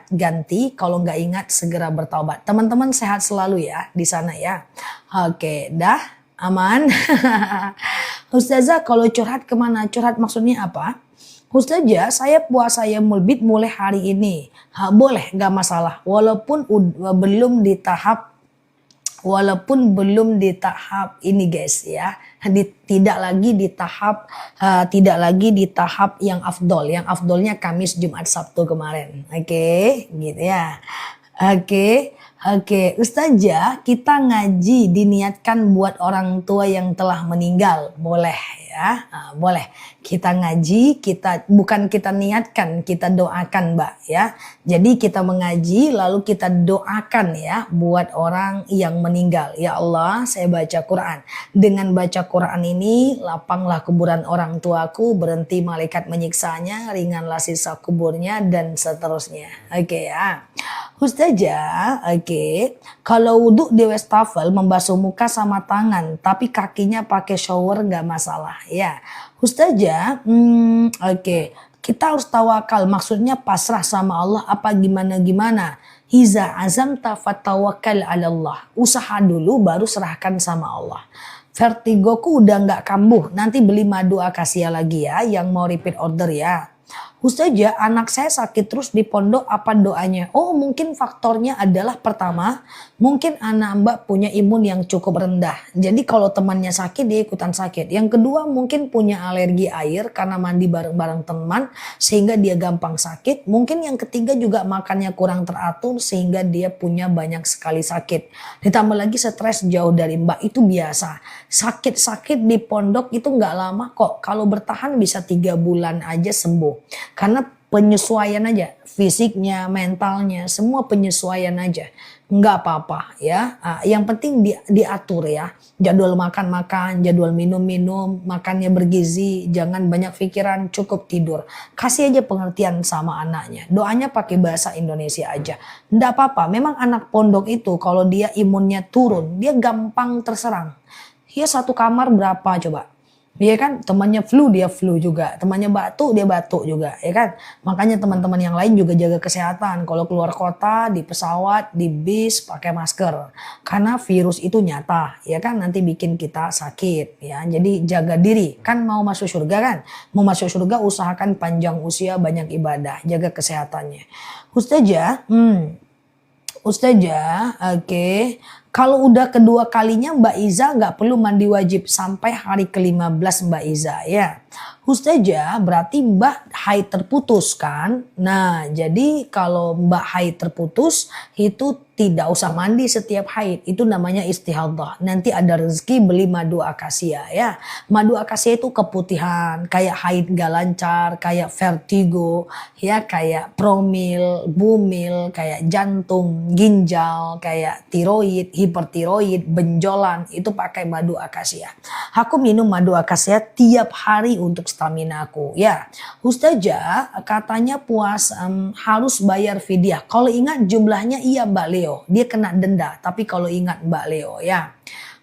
ganti. Kalau nggak ingat segera bertaubat. Teman-teman sehat selalu ya di sana ya. Oke, dah. Aman. Ustazah kalau curhat kemana? Curhat maksudnya apa? Ustazah saya puasa Yaumul Bid mulai hari ini. Boleh gak masalah. Walaupun belum di tahap ini guys ya. Tidak lagi di tahap yang afdol. Yang afdolnya Kamis, Jumat, Sabtu kemarin. Oke, gitu ya. Oke. Oke, Ustazah, kita ngaji diniatkan buat orang tua yang telah meninggal. Boleh ya, boleh. Kita ngaji, bukan kita niatkan, kita doakan, Mbak ya. Jadi kita mengaji lalu kita doakan ya buat orang yang meninggal. Ya Allah, saya baca Quran. Dengan baca Quran ini, lapanglah kuburan orang tuaku, berhenti malaikat menyiksanya, ringanlah sisa kuburnya dan seterusnya. Oke ya. Ustazah, oke. Kalau wudhu di wastafel membasuh muka sama tangan, tapi kakinya pakai shower nggak masalah, ya. Ustazah, oke. Kita harus tawakal, maksudnya pasrah sama Allah apa gimana-gimana. Iza azam fatawakal ala Allah. Usaha dulu baru serahkan sama Allah. Vertigoku udah nggak kambuh, nanti beli madu akasia lagi ya, yang mau repeat order ya. Ustazah, anak saya sakit terus di pondok, apa doanya? Oh, mungkin faktornya adalah pertama, mungkin anak Mbak punya imun yang cukup rendah. Jadi kalau temannya sakit, dia ikutan sakit. Yang kedua, mungkin punya alergi air karena mandi bareng-bareng teman sehingga dia gampang sakit. Mungkin yang ketiga juga makannya kurang teratur sehingga dia punya banyak sekali sakit. Ditambah lagi stres jauh dari Mbak, itu biasa. Sakit-sakit di pondok itu nggak lama kok. Kalau bertahan bisa 3 bulan aja sembuh. Karena penyesuaian aja, fisiknya, mentalnya, semua penyesuaian aja. Nggak apa-apa ya. Yang penting diatur ya. Jadwal makan-makan, jadwal minum-minum, makannya bergizi, jangan banyak pikiran, cukup tidur. Kasih aja pengertian sama anaknya. Doanya pakai bahasa Indonesia aja. Nggak apa-apa, memang anak pondok itu kalau dia imunnya turun, dia gampang terserang. Dia satu kamar berapa coba? Dia kan temannya flu, dia flu juga. Temannya batuk, dia batuk juga, ya kan? Makanya teman-teman yang lain juga jaga kesehatan. Kalau keluar kota, di pesawat, di bis, pakai masker. Karena virus itu nyata, ya kan? Nanti bikin kita sakit, ya. Jadi jaga diri. Kan mau masuk surga kan? Mau masuk surga usahakan panjang usia, banyak ibadah. Jaga kesehatannya. Ustazah, oke. Kalau udah kedua kalinya Mbak Iza nggak perlu mandi wajib sampai hari ke-15 Mbak Iza ya. Ustazah, berarti Mbak haid terputus kan? Nah, jadi kalau Mbak haid terputus itu tidak usah mandi setiap haid. Itu namanya istihadhah. Nanti ada rezeki beli madu akasia ya. Madu akasia itu keputihan, kayak haid gak lancar, kayak vertigo, ya kayak promil, bumil, kayak jantung, ginjal, kayak tiroid, hipertiroid, benjolan, itu pakai madu akasia. Aku minum madu akasia tiap hari untuk stamina aku ya. Ustazah, katanya harus bayar fidyah. Kalau ingat jumlahnya iya Mbak Leo, dia kena denda. Tapi kalau ingat Mbak Leo ya.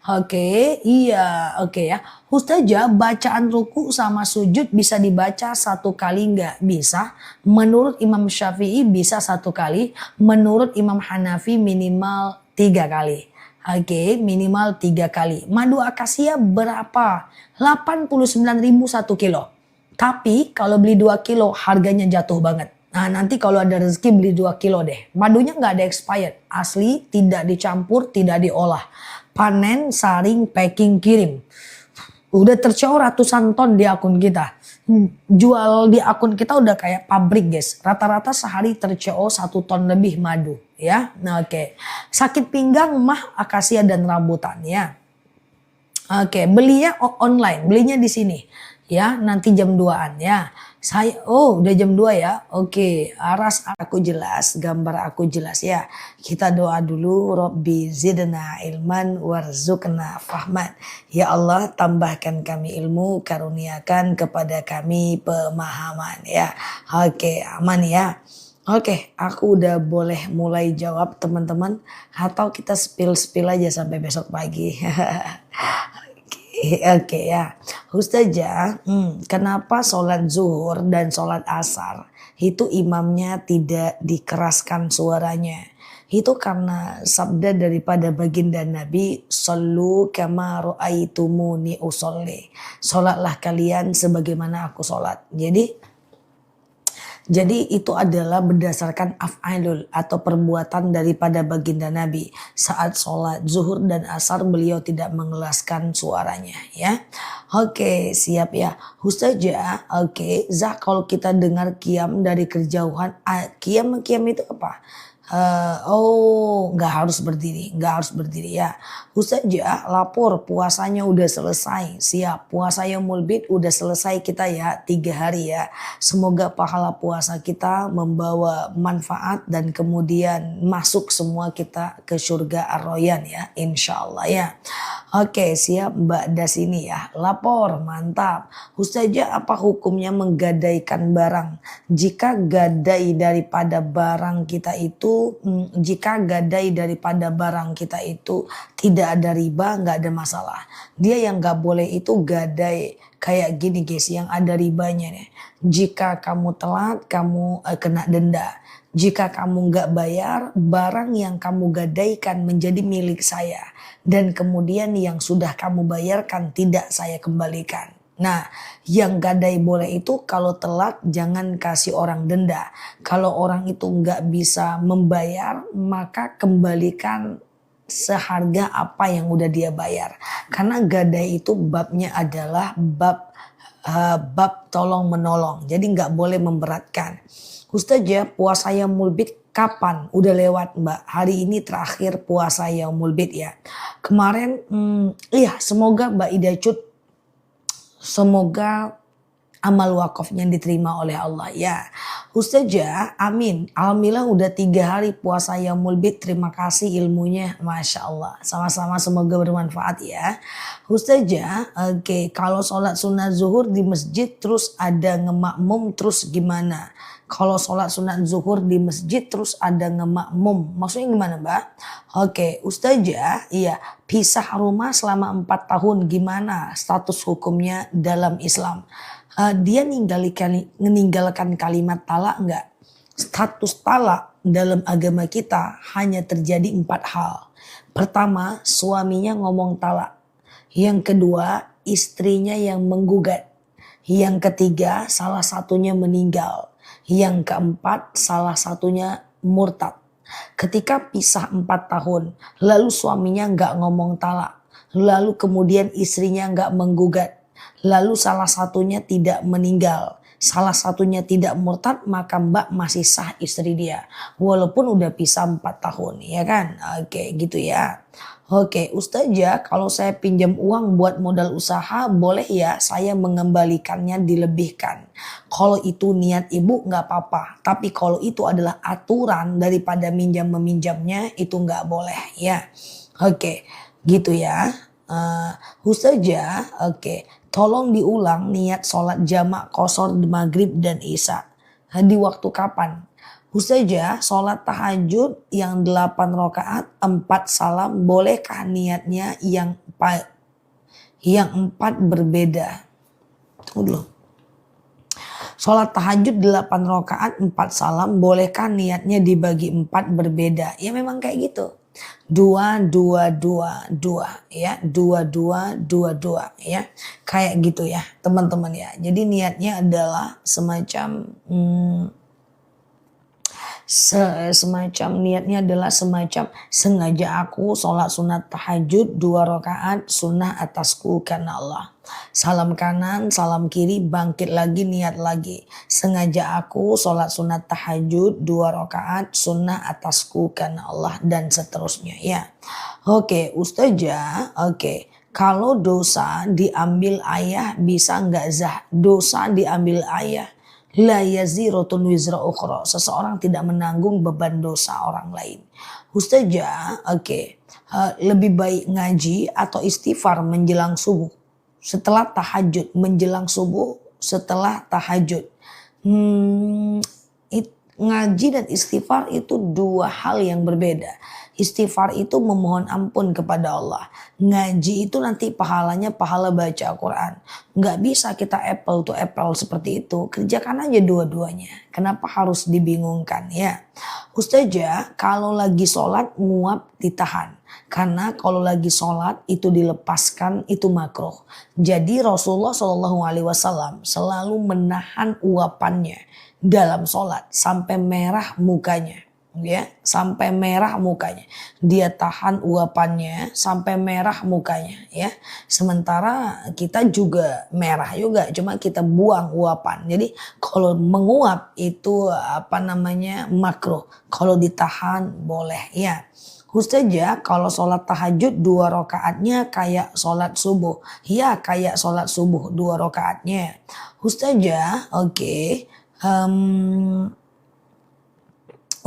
Oke, iya, oke ya. Ustazah, bacaan ruku sama sujud bisa dibaca 1 kali nggak? Bisa. Menurut Imam Syafi'i bisa 1 kali. Menurut Imam Hanafi minimal 3 kali. Oke, minimal 3 kali. Madu akasia berapa? 89.000 1 kilo. Tapi kalau beli 2 kilo harganya jatuh banget. Nah, nanti kalau ada rezeki beli 2 kilo deh. Madunya nggak ada expired. Asli, tidak dicampur, tidak diolah. Panen, saring, packing, kirim. Udah terceo ratusan ton di akun kita. Jual di akun kita udah kayak pabrik guys. Rata-rata sehari terceo 1 ton lebih madu ya. Nah, oke. Sakit pinggang, mah, akasia dan rambutan ya. Oke, belinya online, belinya di sini ya, nanti jam 2-an ya. Udah jam 2 ya. Oke, aras aku jelas, gambar aku jelas ya. Kita doa dulu, Rabbi zidna ilman warzuqna fahman. Ya Allah, tambahkan kami ilmu, karuniakan kepada kami pemahaman ya. Oke, aman ya. Oke, aku udah boleh mulai jawab teman-teman, atau kita spill aja sampai besok pagi. Oke ya, Ustazah, kenapa sholat zuhur dan sholat asar itu imamnya tidak dikeraskan suaranya? Itu karena sabda daripada baginda Nabi, Sallu kama ra'aitumuni usolli. Sholatlah kalian sebagaimana aku sholat. Jadi itu adalah berdasarkan af'alul atau perbuatan daripada baginda Nabi. Saat sholat zuhur dan asar beliau tidak mengelaskan suaranya ya. Oke, siap ya. Ustazah, oke. Kalau kita dengar qiyam dari kejauhan, qiyam itu apa? Oh, nggak harus berdiri, nggak harus berdiri ya. Ustazah lapor puasanya udah selesai, siap. Puasa Yaumul Bid udah selesai kita ya, 3 hari ya. Semoga pahala puasa kita membawa manfaat dan kemudian masuk semua kita ke surga Ar-Royan ya, insya Allah ya. Oke, siap Mbak Das ini ya. Lapor, mantap. Ustazah apa hukumnya menggadaikan barang? Jika gadai daripada barang kita itu, jika gadai daripada barang kita itu tidak ada riba, nggak ada masalah. Dia yang nggak boleh itu gadai kayak gini guys, yang ada ribanya nih. Jika kamu telat, kamu kena denda. Jika kamu nggak bayar, barang yang kamu gadaikan menjadi milik saya. Dan kemudian yang sudah kamu bayarkan tidak saya kembalikan. Nah, yang gadai boleh itu kalau telat jangan kasih orang denda. Kalau orang itu nggak bisa membayar, maka kembalikan seharga apa yang udah dia bayar. Karena gadai itu babnya adalah bab tolong menolong. Jadi nggak boleh memberatkan. Ustazah, puasa Yaumul Bid kapan? Udah lewat Mbak. Hari ini terakhir puasa Yaumul Bid ya. Kemarin, iya semoga Mbak Ida Cut, semoga amal wakafnya diterima oleh Allah ya. Ustazah, amin. Alhamdulillah udah 3 hari puasa Yaumul Bid. Terima kasih ilmunya. Masya Allah. Sama-sama semoga bermanfaat ya. Ustazah, oke, kalau sholat sunat zuhur di masjid terus ada ngemakmum terus gimana? Kalau sholat sunat zuhur di masjid terus ada ngemakmum. Maksudnya gimana Mbak? Oke, Ustazah, iya, pisah rumah selama 4 tahun gimana status hukumnya dalam Islam? Dia meninggalkan kalimat talak enggak? Status talak dalam agama kita hanya terjadi 4 hal. Pertama, suaminya ngomong talak. Yang kedua, istrinya yang menggugat. Yang ketiga, salah satunya meninggal. Yang keempat, salah satunya murtad. Ketika pisah 4 tahun, lalu suaminya nggak ngomong talak, lalu kemudian istrinya nggak menggugat, lalu salah satunya tidak meninggal, salah satunya tidak murtad, maka Mbak masih sah istri dia. Walaupun udah pisah 4 tahun, ya kan? Oke, gitu ya. Oke, Ustazah, kalau saya pinjam uang buat modal usaha, boleh ya saya mengembalikannya dilebihkan. Kalau itu niat ibu nggak apa-apa. Tapi kalau itu adalah aturan daripada minjam meminjamnya, itu nggak boleh ya. Oke, gitu ya. Ustazah, oke, tolong diulang niat sholat jamak qashar maghrib dan isya. Di waktu kapan? Ustazah, sholat tahajud yang 8 rakaat 4 salam, bolehkah niatnya yang 4 berbeda? Tunggu dulu. Sholat tahajud 8 rakaat 4 salam, bolehkah niatnya dibagi 4 berbeda? Ya memang kayak gitu. 2, 2, 2, 2 ya. 2, 2, 2, 2 ya. Kayak gitu ya teman-teman ya. Jadi niatnya adalah semacam niatnya adalah semacam sengaja aku sholat sunat tahajud 2 rakaat sunnah atasku karena Allah. Salam kanan, salam kiri, bangkit lagi, niat lagi. Sengaja aku sholat sunat tahajud 2 rakaat sunnah atasku karena Allah dan seterusnya ya. Oke, Ustazah, oke. Kalau dosa diambil ayah bisa nggak zah? Dosa diambil ayah. La yazirotun wizra ukhra. Seseorang tidak menanggung beban dosa orang lain. Ustazah, oke. Lebih baik ngaji atau istighfar menjelang subuh. Setelah tahajud, menjelang subuh, setelah tahajud. Ngaji dan istighfar itu 2 hal yang berbeda. Istighfar itu memohon ampun kepada Allah. Ngaji itu nanti pahalanya pahala baca Al-Quran. Nggak bisa kita apple to apple seperti itu. Kerjakan aja dua-duanya. Kenapa harus dibingungkan ya? Ustazah, kalau lagi sholat nguap ditahan. Karena kalau lagi sholat itu dilepaskan itu makruh. Jadi Rasulullah SAW selalu menahan uapannya dalam sholat sampai merah mukanya. ya, sampai merah mukanya. Dia tahan uapannya sampai merah mukanya, ya. Sementara kita juga merah juga, cuma kita buang uapan. Jadi kalau menguap itu apa namanya makruh. Kalau ditahan boleh, ya. Ustazah kalau sholat tahajud 2 rakaatnya kayak sholat subuh. Ya kayak sholat subuh 2 rakaatnya. Ustazah, oke.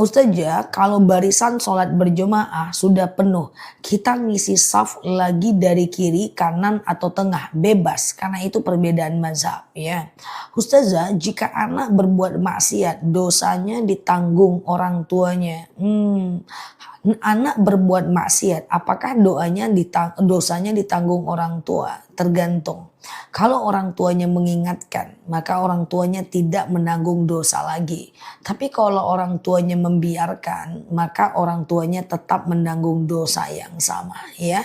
Ustazah, kalau barisan sholat berjemaah sudah penuh, kita ngisi saf lagi dari kiri, kanan, atau tengah, bebas. Karena itu perbedaan mazhab, ya. Ustazah, jika anak berbuat maksiat, dosanya ditanggung orang tuanya. Anak berbuat maksiat, apakah dosanya ditanggung orang tua? Tergantung. Kalau orang tuanya mengingatkan, maka orang tuanya tidak menanggung dosa lagi. Tapi kalau orang tuanya membiarkan, maka orang tuanya tetap menanggung dosa yang sama, ya.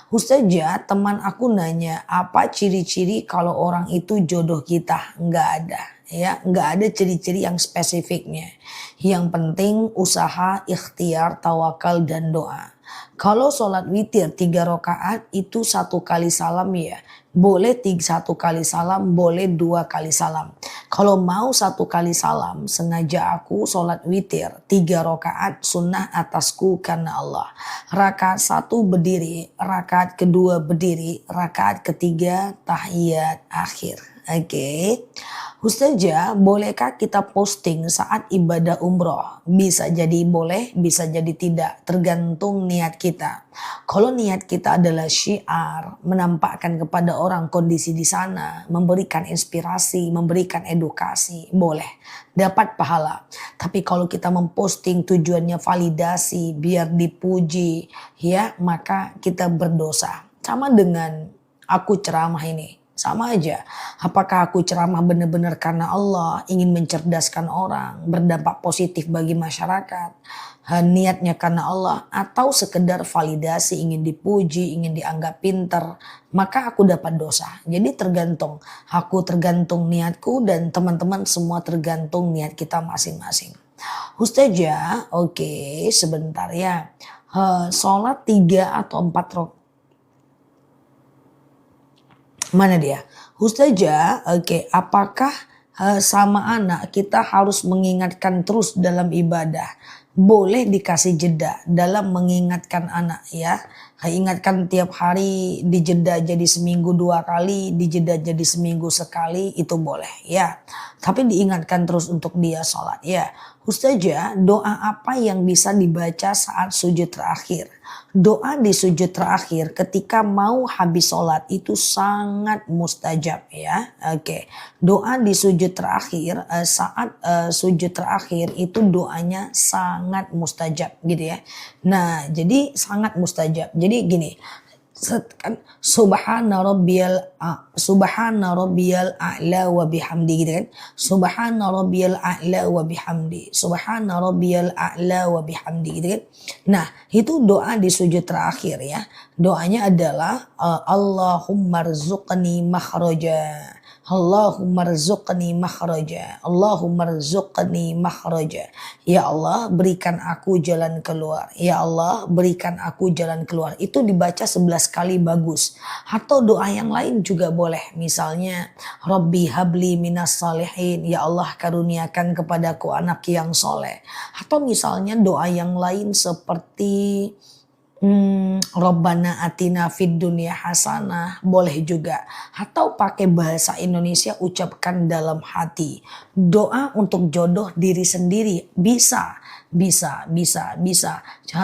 Ustazah, teman aku nanya, apa ciri-ciri kalau orang itu jodoh kita? Nggak ada. Ya, nggak ada ciri-ciri yang spesifiknya. Yang penting usaha, ikhtiar, tawakal, dan doa. Kalau sholat witir 3 rakaat itu 1 kali salam, ya. Boleh 1 kali salam, boleh 2 kali salam. Kalau mau 1 kali salam, sengaja aku sholat witir 3 rakaat sunnah atasku karena Allah. Rakaat 1 berdiri, rakaat kedua berdiri, rakaat ketiga tahiyat akhir. Oke. Ustazah, bolehkah kita posting saat ibadah umroh? Bisa jadi boleh, bisa jadi tidak. Tergantung niat kita. Kalau niat kita adalah syiar, menampakkan kepada orang kondisi di sana, memberikan inspirasi, memberikan edukasi, boleh. Dapat pahala. Tapi kalau kita memposting tujuannya validasi, biar dipuji, ya, maka kita berdosa. Sama dengan aku ceramah ini. Sama aja. Apakah aku ceramah benar-benar karena Allah, ingin mencerdaskan orang, berdampak positif bagi masyarakat, niatnya karena Allah, atau sekedar validasi, ingin dipuji, ingin dianggap pinter, maka aku dapat dosa. Jadi tergantung. Aku tergantung niatku dan teman-teman semua tergantung niat kita masing-masing. Ustazah, oke, sebentar ya. Sholat 3 atau 4 rakaat. Mana dia? Ustazah, oke, apakah sama anak kita harus mengingatkan terus dalam ibadah? Boleh dikasih jeda dalam mengingatkan anak, ya. Ingatkan tiap hari, dijeda jadi seminggu 2 kali, dijeda jadi seminggu sekali, itu boleh, ya. Tapi diingatkan terus untuk dia sholat, ya. Ustazah, doa apa yang bisa dibaca saat sujud terakhir? Doa di sujud terakhir ketika mau habis sholat itu sangat mustajab, ya. Oke. Doa di sujud terakhir saat sujud terakhir itu doanya sangat mustajab gitu ya. Nah, jadi sangat mustajab. Jadi gini, kan subhana rabbiyal a'la wa bihamdi gitu kan. Subhana rabbiyal a'la wa bihamdi. Subhana rabbiyal a'la wa bihamdi gitu kan. Nah, itu doa di sujud terakhir, ya. Doanya adalah Allahumma rzuqni makhraja. Allahumma rzuqni makhraja. Allahumma rzuqni makhraja. Ya Allah, berikan aku jalan keluar. Ya Allah, berikan aku jalan keluar. Itu dibaca 11 kali bagus. Atau doa yang lain juga boleh. Misalnya, Rabbi habli minas salihin. Ya Allah, karuniakan kepadaku anak yang soleh. Atau misalnya doa yang lain seperti Rabbana atina fid dunya hasanah, boleh juga. Atau pakai bahasa Indonesia, ucapkan dalam hati. Doa untuk jodoh diri sendiri bisa.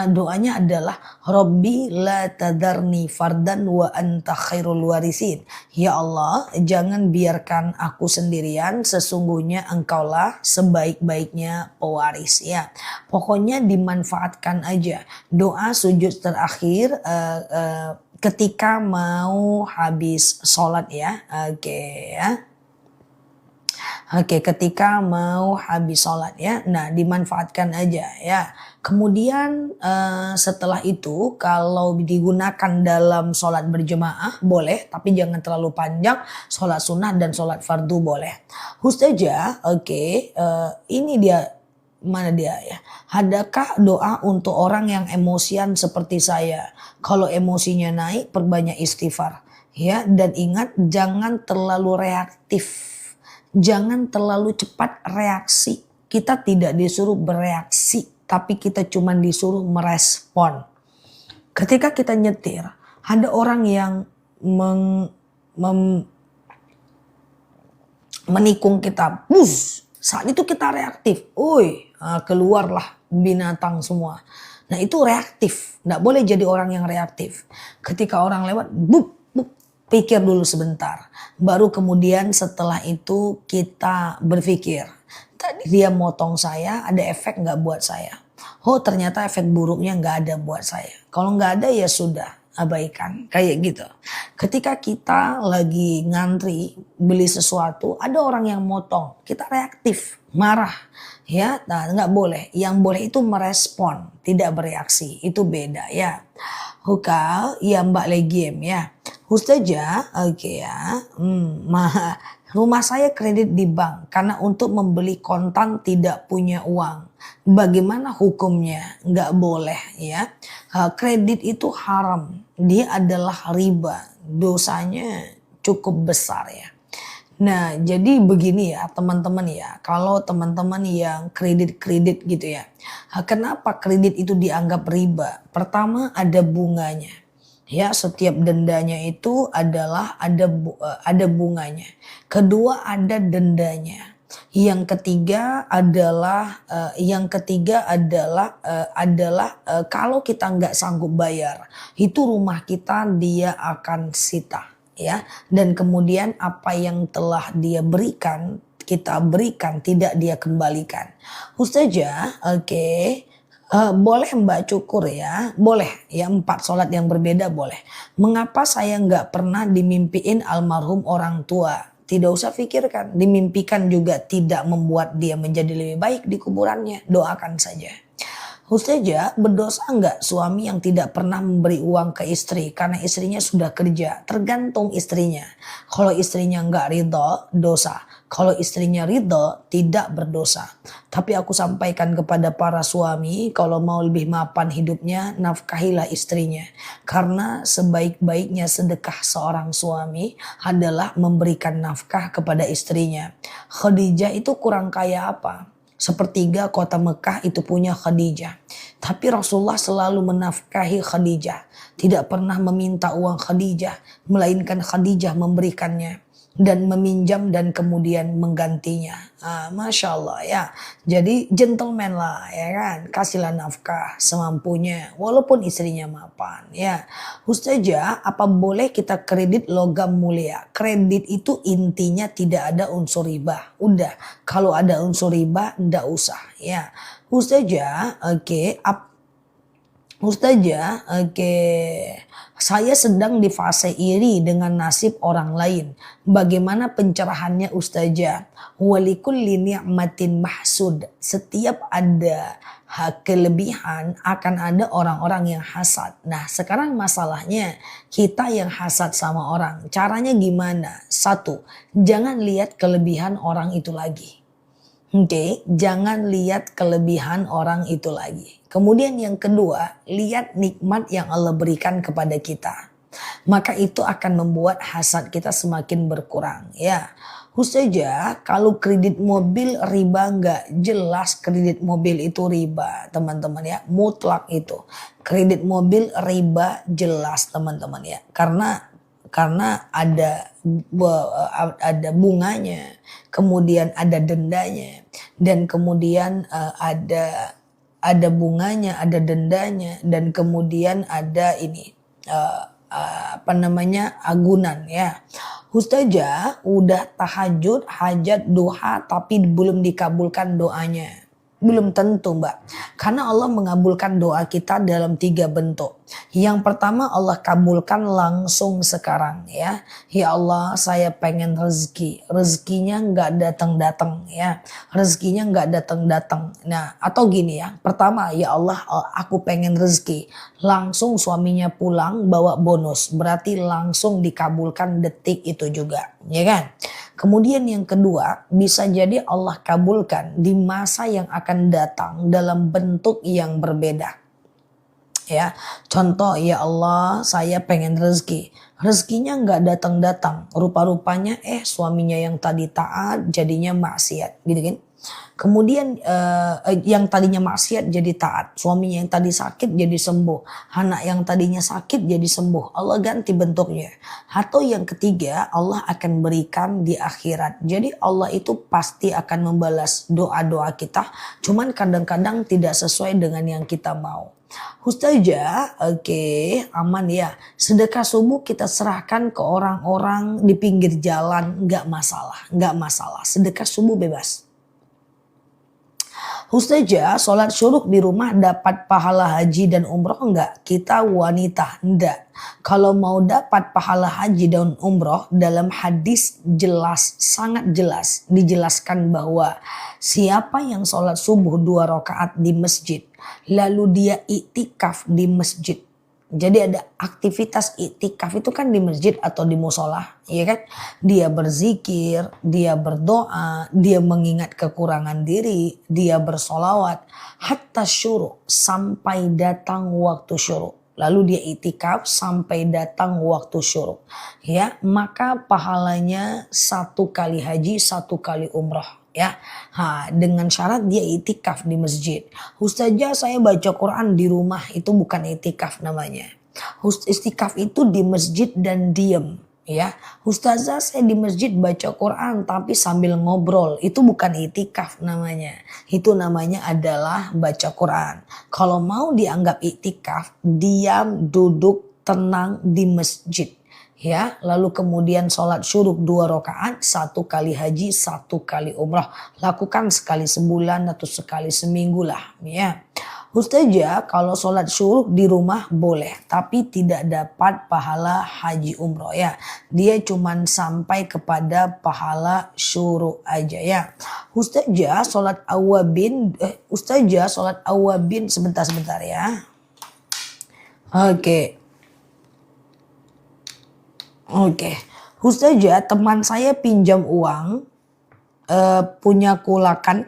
Doanya adalah Rabbi la tadarni fardan wa anta khairul warisin. Ya Allah, jangan biarkan aku sendirian, sesungguhnya engkaulah sebaik-baiknya pewaris, ya. Pokoknya dimanfaatkan aja. Doa sujud terakhir ketika mau habis sholat, ya. Oke, ya. Oke, ketika mau habis sholat, ya. Nah, dimanfaatkan aja, ya. Kemudian setelah itu kalau digunakan dalam sholat berjemaah boleh, tapi jangan terlalu panjang. Sholat sunnah dan sholat fardu boleh. Ustazah, oke, ini dia mana dia ya? Adakah doa untuk orang yang emosian seperti saya? Kalau emosinya naik, perbanyak istighfar. Ya, dan ingat jangan terlalu reaktif. Jangan terlalu cepat reaksi. Kita tidak disuruh bereaksi, tapi kita cuma disuruh merespon. Ketika kita nyetir, ada orang yang menikung kita, bus. Saat itu kita reaktif, keluarlah binatang semua. Nah itu reaktif, nggak boleh jadi orang yang reaktif. Ketika orang lewat, pikir dulu sebentar. Baru kemudian setelah itu kita berpikir, tadi dia motong saya, ada efek nggak buat saya? Oh ternyata efek buruknya nggak ada buat saya. Kalau nggak ada ya sudah, abaikan, kayak gitu. Ketika kita lagi ngantri beli sesuatu, ada orang yang motong, kita reaktif, marah, ya, nah nggak boleh. Yang boleh itu merespon, tidak bereaksi, itu beda ya. Hukal, ya Mbak Legiem ya. Ustazah, oke ya, rumah saya kredit di bank karena untuk membeli kontan tidak punya uang. Bagaimana hukumnya? Nggak boleh ya. Kredit itu haram, dia adalah riba, dosanya cukup besar ya. Nah jadi begini ya teman-teman ya, kalau teman-teman yang kredit gitu ya. Kenapa kredit itu dianggap riba? Pertama ada bunganya. Ya, setiap dendanya itu adalah ada bunganya. Kedua ada dendanya. Yang ketiga adalah kalau kita nggak sanggup bayar, itu rumah kita dia akan sita, ya. Dan kemudian apa yang telah dia berikan, kita berikan, tidak dia kembalikan. Ustazah, oke. Boleh Mbak cukur ya, boleh ya 4 sholat yang berbeda boleh. Mengapa saya nggak pernah dimimpiin almarhum orang tua? Tidak usah pikirkan, dimimpikan juga tidak membuat dia menjadi lebih baik di kuburannya, doakan saja. Ustazah, berdosa enggak suami yang tidak pernah memberi uang ke istri karena istrinya sudah kerja? Tergantung istrinya. Kalau istrinya enggak ridho, dosa. Kalau istrinya ridho, tidak berdosa. Tapi aku sampaikan kepada para suami, kalau mau lebih mapan hidupnya, nafkahilah istrinya. Karena sebaik-baiknya sedekah seorang suami adalah memberikan nafkah kepada istrinya. Khadijah itu kurang kaya apa? Sepertiga kota Mekah itu punya Khadijah. Tapi Rasulullah selalu menafkahi Khadijah. Tidak pernah meminta uang Khadijah. Melainkan Khadijah memberikannya. Dan meminjam dan kemudian menggantinya. Masya Allah ya. Jadi gentleman lah ya kan. Kasihlah nafkah semampunya. Walaupun istrinya mapan ya. Ustazah, apa boleh kita kredit logam mulia? Kredit itu intinya tidak ada unsur riba. Udah. Kalau ada unsur riba ndak usah ya. Ustazah, oke. Ustazah, oke. Saya sedang di fase iri dengan nasib orang lain. Bagaimana pencerahannya Ustazah? Walikulli ni'matin mahsud. Setiap ada kelebihan akan ada orang-orang yang hasad. Nah sekarang masalahnya kita yang hasad sama orang. Caranya gimana? 1, jangan lihat kelebihan orang itu lagi. Oke, jangan lihat kelebihan orang itu lagi. Kemudian yang kedua, lihat nikmat yang Allah berikan kepada kita. Maka itu akan membuat hasad kita semakin berkurang. Ya, Ustazah, kalau kredit mobil riba enggak? Jelas kredit mobil itu riba, teman-teman ya. Mutlak itu. Kredit mobil riba jelas, teman-teman ya. Karena ada bunganya, kemudian ada dendanya, dan kemudian ada bunganya, ada dendanya, dan kemudian ada ini agunan ya. Ustazah udah tahajud, hajat, duha tapi belum dikabulkan doanya. Belum tentu Mbak. Karena Allah mengabulkan doa kita dalam 3 bentuk. Yang pertama Allah kabulkan langsung sekarang ya. Ya Allah saya pengen rezeki. Rezekinya nggak datang-datang ya. Rezekinya nggak datang-datang. Nah atau gini ya. Pertama ya Allah aku pengen rezeki. Langsung suaminya pulang bawa bonus. Berarti langsung dikabulkan detik itu juga. ya kan? Kemudian yang kedua, bisa jadi Allah kabulkan di masa yang akan datang dalam bentuk yang berbeda. Ya, contoh, ya Allah saya pengen rezeki. Rezekinya nggak datang-datang. Rupa-rupanya suaminya yang tadi taat jadinya maksiat, gitu kan? Kemudian yang tadinya maksiat jadi taat, suaminya yang tadi sakit jadi sembuh, anak yang tadinya sakit jadi sembuh, Allah ganti bentuknya. Atau yang ketiga, Allah akan berikan di akhirat. Jadi Allah itu pasti akan membalas doa-doa kita, cuman kadang-kadang tidak sesuai dengan yang kita mau. Ustazah, oke, aman ya. Sedekah subuh kita serahkan ke orang-orang di pinggir jalan, nggak masalah, nggak masalah. Sedekah subuh bebas. Ustazah, sholat syuruk di rumah dapat pahala haji dan umroh enggak? Kita wanita, enggak. Kalau mau dapat pahala haji dan umroh, dalam hadis jelas, sangat jelas dijelaskan bahwa siapa yang sholat subuh 2 rakaat di masjid, lalu dia iktikaf di masjid. Jadi ada aktivitas iktikaf itu kan di masjid atau di musola, ya kan? Dia berzikir, dia berdoa, dia mengingat kekurangan diri, dia bersolawat, hatta syuruk, sampai datang waktu syuruk. Lalu dia iktikaf sampai datang waktu syuruk, ya, maka pahalanya 1 kali haji, 1 kali umroh. Ya, dengan syarat dia itikaf di masjid. Ustazah, saya baca Quran di rumah, itu bukan itikaf namanya. Itikaf itu di masjid dan diem. Ya, Ustazah, saya di masjid baca Quran tapi sambil ngobrol, itu bukan itikaf namanya. Itu namanya adalah baca Quran. Kalau mau dianggap itikaf, diam, duduk, tenang di masjid. Ya, lalu kemudian sholat syuruk 2 rakaat, 1 kali haji, 1 kali umrah. Lakukan sekali sebulan atau sekali seminggu lah, ya. Ustazah, kalau sholat syuruk di rumah boleh, tapi tidak dapat pahala haji umroh, ya. Dia cuman sampai kepada pahala syuruk aja, ya. Ustazah, sholat awabin sebentar ya. Oke, Ustazah, teman saya pinjam uang, punya kulakan.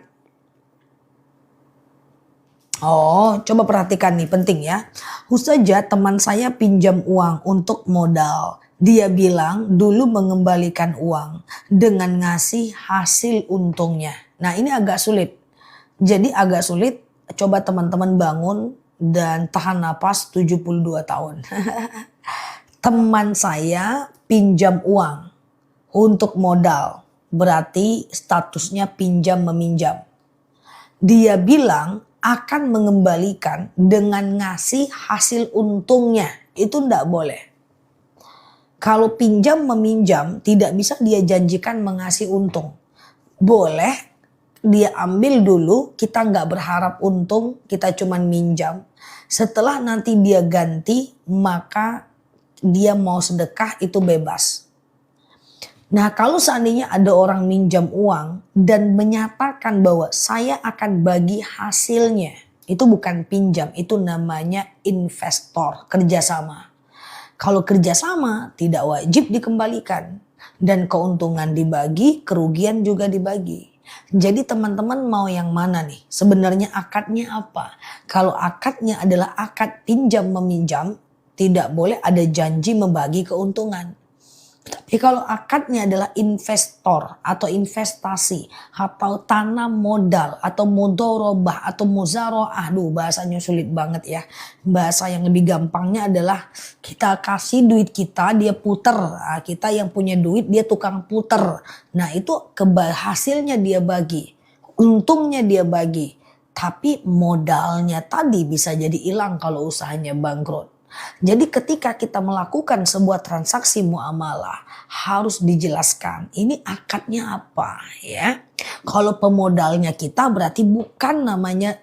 Oh, coba perhatikan nih, penting ya. Ustazah, teman saya pinjam uang untuk modal. Dia bilang dulu mengembalikan uang dengan ngasih hasil untungnya. Nah, ini agak sulit. Jadi agak sulit, coba teman-teman bangun dan tahan napas 72 tahun. Teman saya pinjam uang untuk modal, berarti statusnya pinjam meminjam. Dia bilang akan mengembalikan dengan ngasih hasil untungnya, itu enggak boleh. Kalau pinjam meminjam tidak bisa dia janjikan mengasih untung. Boleh dia ambil dulu, kita nggak berharap untung, kita cuman minjam. Setelah nanti dia ganti, maka dia mau sedekah itu bebas. Nah, kalau seandainya ada orang minjam uang dan menyatakan bahwa saya akan bagi hasilnya, itu bukan pinjam, itu namanya investor, kerjasama. Kalau kerjasama tidak wajib dikembalikan dan keuntungan dibagi, kerugian juga dibagi. Jadi teman-teman mau yang mana nih? Sebenarnya akadnya apa? Kalau akadnya adalah akad pinjam meminjam, tidak boleh ada janji membagi keuntungan. Tapi kalau akadnya adalah investor atau investasi atau tanam modal atau mudharabah atau muzaroah, bahasanya sulit banget ya. Bahasa yang lebih gampangnya adalah kita kasih duit kita, dia puter. Nah, kita yang punya duit, dia tukang puter. Nah, itu hasilnya dia bagi, untungnya dia bagi. Tapi modalnya tadi bisa jadi hilang kalau usahanya bangkrut. Jadi ketika kita melakukan sebuah transaksi muamalah harus dijelaskan ini akadnya apa, ya. Kalau pemodalnya kita berarti bukan namanya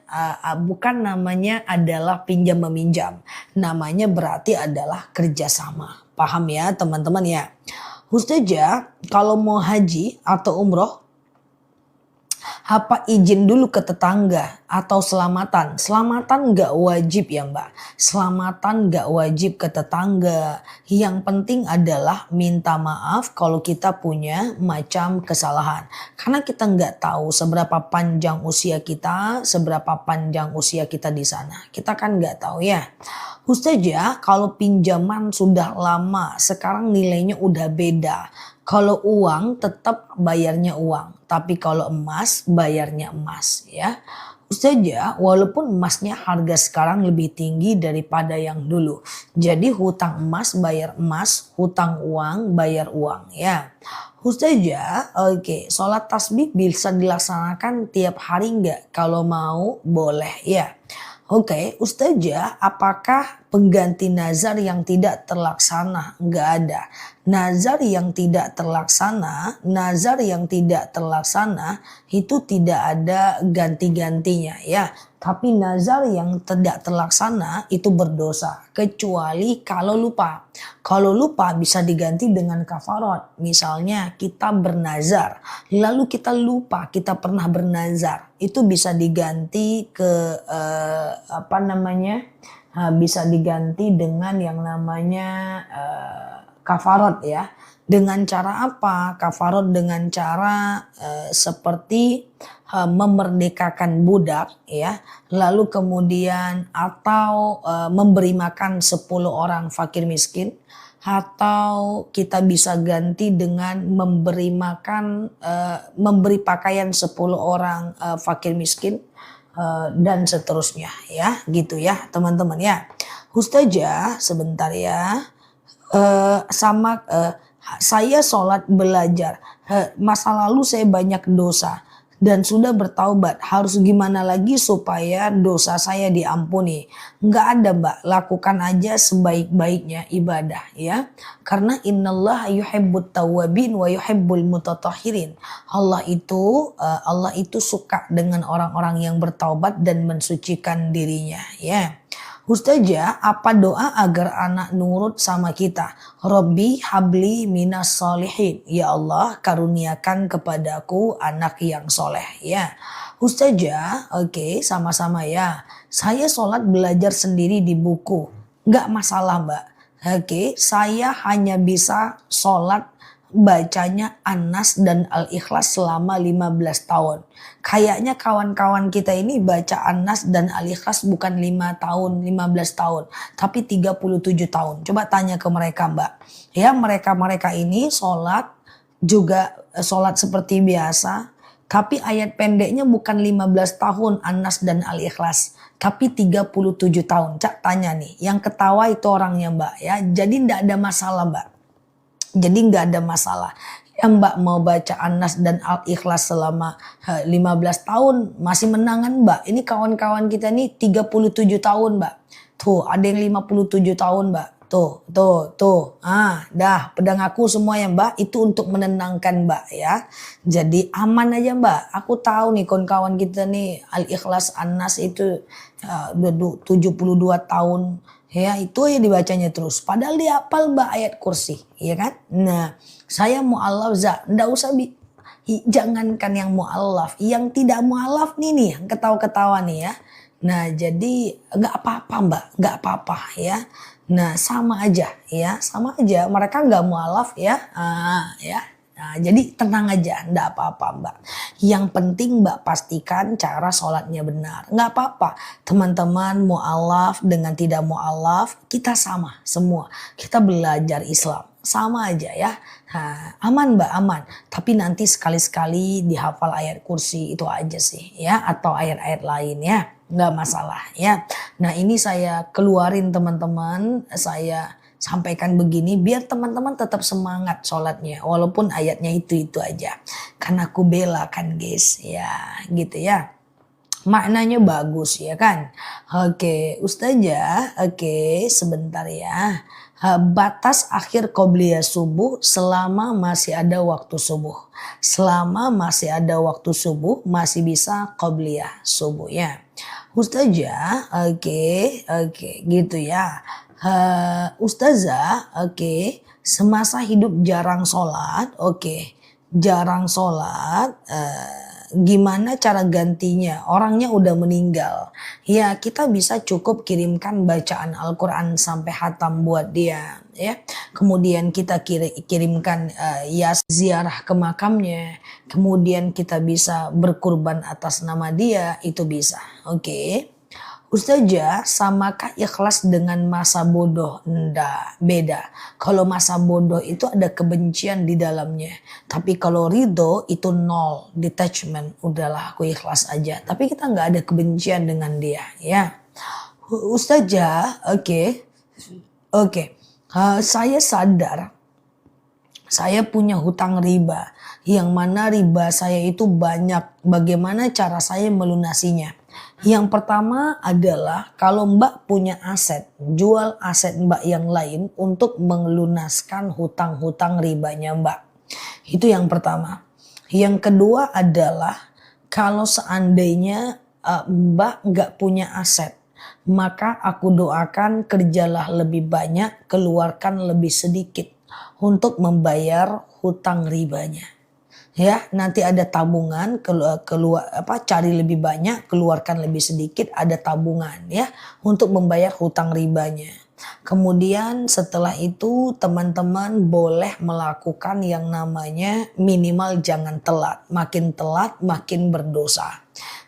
adalah pinjam meminjam. Namanya berarti adalah kerjasama. Paham ya teman-teman ya. Ustazah, kalau mau haji atau umroh Apa izin dulu ke tetangga atau selamatan? Selamatan nggak wajib ya Mbak. Selamatan nggak wajib ke tetangga. Yang penting adalah minta maaf kalau kita punya macam kesalahan. Karena kita nggak tahu seberapa panjang usia kita, seberapa panjang usia kita di sana. Kita kan nggak tahu ya. Ustazah, kalau pinjaman sudah lama, sekarang nilainya udah beda. Kalau uang tetap bayarnya uang, tapi kalau emas bayarnya emas ya. Ustazah, walaupun emasnya harga sekarang lebih tinggi daripada yang dulu. Jadi hutang emas bayar emas, hutang uang bayar uang ya. Ustazah, oke, sholat tasbih bisa dilaksanakan tiap hari nggak? Kalau mau boleh ya. Oke, Ustazah, apakah pengganti nazar yang tidak terlaksana? Enggak ada. Nazar yang tidak terlaksana, nazar yang tidak terlaksana itu tidak ada ganti-gantinya ya. Tapi nazar yang tidak terlaksana itu berdosa. Kecuali kalau lupa. Kalau lupa bisa diganti dengan kafarat. Misalnya kita bernazar, lalu kita lupa kita pernah bernazar. Itu bisa diganti ke bisa diganti dengan yang namanya kafarat ya. Dengan cara apa? Kafarat dengan cara seperti memerdekakan budak ya. Lalu kemudian atau memberi makan 10 orang fakir miskin. Atau kita bisa ganti dengan memberi makan, memberi pakaian 10 orang fakir miskin dan seterusnya ya, gitu ya teman-teman ya. Ustazah sebentar ya, saya sholat belajar, masa lalu saya banyak dosa dan sudah bertaubat, harus gimana lagi supaya dosa saya diampuni? Nggak ada Mbak, lakukan aja sebaik-baiknya ibadah ya. Karena innallaha yuhibbut tawwabin wa yuhibbul mutatahhirin. Allah itu suka dengan orang-orang yang bertaubat dan mensucikan dirinya ya. Ustazah, apa doa agar anak nurut sama kita? Robbi habli minas solihin. Ya Allah, karuniakan kepadaku anak yang soleh. Ya, Ustazah, oke, sama-sama ya. Saya sholat belajar sendiri di buku. Nggak masalah Mbak. Oke, saya hanya bisa sholat bacanya An-Nas dan Al-Ikhlas selama 15 tahun. Kayaknya kawan-kawan kita ini baca An-Nas dan Al-Ikhlas bukan 5 tahun, 15 tahun, tapi 37 tahun. Coba tanya ke mereka Mbak. Ya, mereka-mereka ini sholat juga sholat seperti biasa, tapi ayat pendeknya bukan 15 tahun An-Nas dan Al-Ikhlas, tapi 37 tahun. Cak tanya nih, yang ketawa itu orangnya Mbak ya. Jadi enggak ada masalah Mbak. Jadi nggak ada masalah. Ya Mbak mau baca An-Nas dan Al-Ikhlas selama 15 tahun masih menangan Mbak. Ini kawan-kawan kita nih 37 tahun Mbak. Tuh ada yang 57 tahun Mbak. Tuh. Dah pedang aku semua ya Mbak. Itu untuk menenangkan Mbak ya. Jadi aman aja Mbak. Aku tahu nih kawan-kawan kita nih Al-Ikhlas An-Nas itu 72 tahun. Ya itu ya dibacanya terus. Padahal dia hafal Mbak ayat kursi. Ya kan? Nah saya mu'allaf ndak usah jangankan yang mu'allaf. Yang tidak mu'allaf nih yang ketawa-ketawa nih ya. Nah jadi nggak apa-apa Mbak. Nggak apa-apa ya. Nah sama aja ya. Sama aja. Mereka nggak mu'allaf ya. Ya. Nah, jadi tenang aja, enggak apa-apa Mbak. Yang penting Mbak pastikan cara sholatnya benar. Enggak apa-apa, teman-teman mu'alaf dengan tidak mu'alaf, kita sama semua. Kita belajar Islam, sama aja ya. Nah, aman Mbak, aman. Tapi nanti sekali-sekali dihafal ayat kursi itu aja sih ya. Atau ayat-ayat lain ya, enggak masalah ya. Nah ini saya keluarin teman-teman, saya sampaikan begini biar teman-teman tetap semangat sholatnya walaupun ayatnya itu aja karena aku bela kan guys ya gitu ya, maknanya bagus ya kan. Oke Ustazah, oke sebentar ya. Batas akhir qobliyah subuh selama masih ada waktu subuh. Selama masih ada waktu subuh masih bisa qobliyah subuh ya. Ustazah, oke gitu ya. Ustazah, oke, semasa hidup jarang sholat, oke, jarang sholat, gimana cara gantinya? Orangnya udah meninggal. Ya, kita bisa cukup kirimkan bacaan Al-Quran sampai hatam buat dia. Ya, kemudian kita kirimkan ziarah ke makamnya. Kemudian kita bisa berkurban atas nama dia, itu bisa. Oke. Ustazah, samakah ikhlas dengan masa bodoh? Enggak, beda. Kalau masa bodoh itu ada kebencian di dalamnya. Tapi kalau ridho itu nol, detachment. Udahlah, aku ikhlas aja. Tapi kita nggak ada kebencian dengan dia, ya. Ustazah, oke. Saya sadar saya punya hutang riba. Yang mana riba saya itu banyak. Bagaimana cara saya melunasinya? Yang pertama adalah kalau Mbak punya aset, jual aset Mbak yang lain untuk melunaskan hutang-hutang ribanya Mbak. Itu yang pertama. Yang kedua adalah kalau seandainya Mbak nggak punya aset, maka aku doakan kerjalah lebih banyak, keluarkan lebih sedikit untuk membayar hutang ribanya. Ya, nanti ada tabungan, cari lebih banyak, keluarkan lebih sedikit, ada tabungan ya untuk membayar hutang ribanya. Kemudian setelah itu teman-teman boleh melakukan yang namanya minimal jangan telat. Makin telat makin berdosa.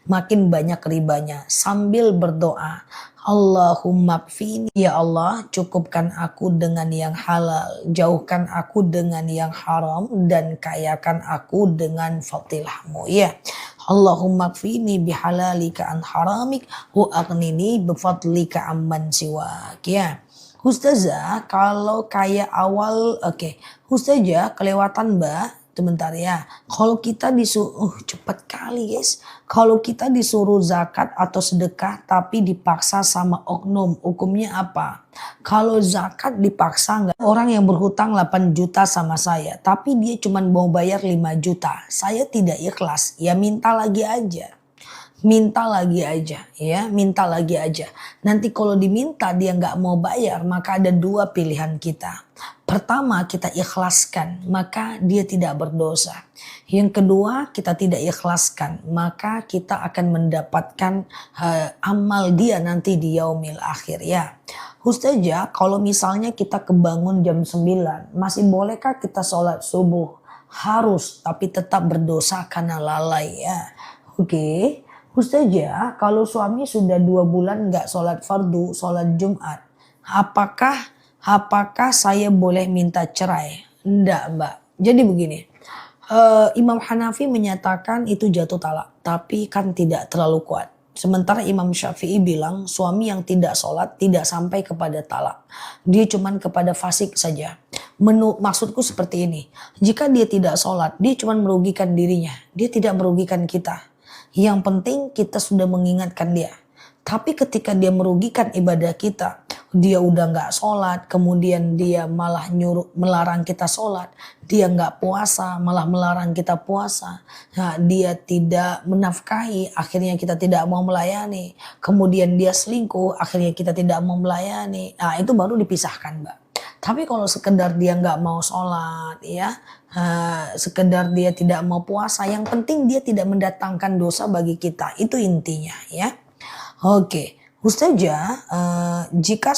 Makin banyak ribanya sambil berdoa. Allahumma kfini, ya Allah cukupkan aku dengan yang halal, jauhkan aku dengan yang haram, dan kayakan aku dengan fadilahmu ya. Allahumma kfini bihalalika an haramik wa aghnini bifadlika amman siwak ya. Ustazah, kalau kayak awal, Ustazah kelewatan Mbak. Sebentar ya, kalau kita disuruh, cepet kali guys. Kalau kita disuruh zakat atau sedekah tapi dipaksa sama oknum, hukumnya apa? Kalau zakat dipaksa nggak? Orang yang berhutang 8 juta sama saya, tapi dia cuma mau bayar 5 juta. Saya tidak ikhlas, ya minta lagi aja. Minta lagi aja ya, minta lagi aja. Nanti kalau diminta dia nggak mau bayar, maka ada dua pilihan kita. Pertama, kita ikhlaskan, maka dia tidak berdosa. Yang kedua, kita tidak ikhlaskan, maka kita akan mendapatkan amal dia nanti di yaumil akhir ya. Ustazah, kalau misalnya kita kebangun jam 9, masih bolehkah kita sholat subuh? Harus, tapi tetap berdosa karena lalai ya. Oke. Ustazah, kalau suami sudah 2 bulan nggak sholat fardu, sholat Jumat, apakah saya boleh minta cerai? Enggak Mbak. Jadi begini, Imam Hanafi menyatakan itu jatuh talak, tapi kan tidak terlalu kuat. Sementara Imam Syafi'i bilang suami yang tidak sholat tidak sampai kepada talak. Dia cuman kepada fasik saja. Maksudku seperti ini, jika dia tidak sholat, dia cuman merugikan dirinya, dia tidak merugikan kita. Yang penting kita sudah mengingatkan dia. Tapi ketika dia merugikan ibadah kita, dia udah gak sholat, kemudian dia malah melarang kita sholat, dia gak puasa, malah melarang kita puasa. Nah, dia tidak menafkahi, akhirnya kita tidak mau melayani. Kemudian dia selingkuh, akhirnya kita tidak mau melayani. Nah, itu baru dipisahkan Mbak. Tapi kalau sekedar dia nggak mau sholat ya, sekedar dia tidak mau puasa, yang penting dia tidak mendatangkan dosa bagi kita, itu intinya ya. Oke, Ustazah, jika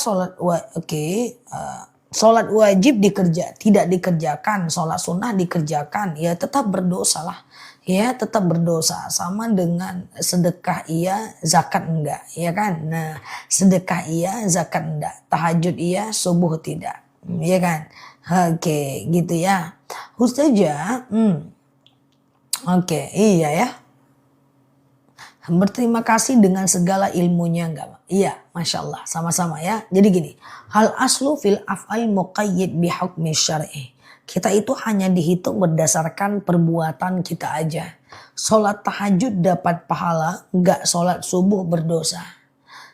sholat wajib tidak dikerjakan, sholat sunnah dikerjakan, ya tetap berdosa lah. Ya tetap berdosa, sama dengan sedekah iya, zakat enggak, ya kan? Nah, sedekah iya, zakat enggak, tahajud iya, subuh tidak, ya kan? Oke, gitu ya. Ustazah, iya ya. Berterima kasih dengan segala ilmunya enggak? Iya, Masya Allah, sama-sama ya. Jadi gini, hal aslu fil af'al muqayyid bihukmi syar'i. Kita itu hanya dihitung berdasarkan perbuatan kita aja. Sholat tahajud dapat pahala, enggak sholat subuh berdosa.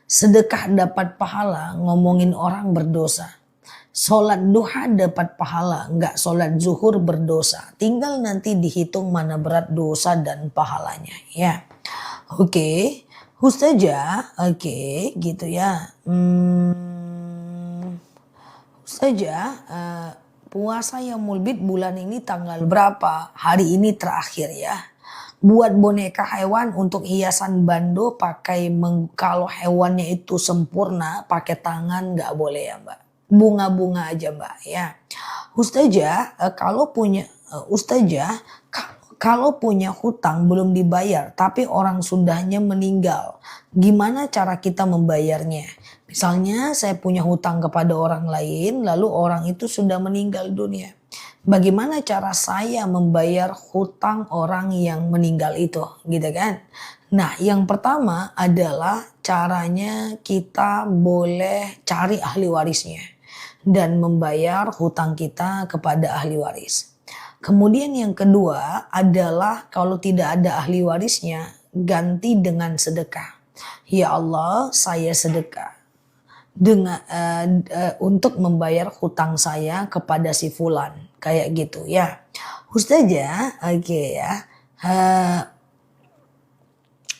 Sedekah dapat pahala, ngomongin orang berdosa. Sholat duha dapat pahala, enggak sholat zuhur berdosa. Tinggal nanti dihitung mana berat dosa dan pahalanya ya. Oke, Ustazah, gitu ya. Ustazah, puasa Yaumul Bid bulan ini tanggal berapa? Hari ini terakhir ya. Buat boneka hewan untuk hiasan bando pakai kalau hewannya itu sempurna pakai tangan nggak boleh ya Mbak. Bunga-bunga aja Mbak ya. Ustazah kalau punya Ustazah kalau punya hutang belum dibayar tapi orang sudahnya meninggal, gimana cara kita membayarnya? Misalnya saya punya hutang kepada orang lain lalu orang itu sudah meninggal dunia. Bagaimana cara saya membayar hutang orang yang meninggal itu, gitu kan? Nah, yang pertama adalah caranya kita boleh cari ahli warisnya dan membayar hutang kita kepada ahli waris. Kemudian yang kedua adalah kalau tidak ada ahli warisnya, ganti dengan sedekah. Ya Allah, saya sedekah dengan untuk membayar hutang saya kepada si fulan, kayak gitu ya. Ustazah, oke ya.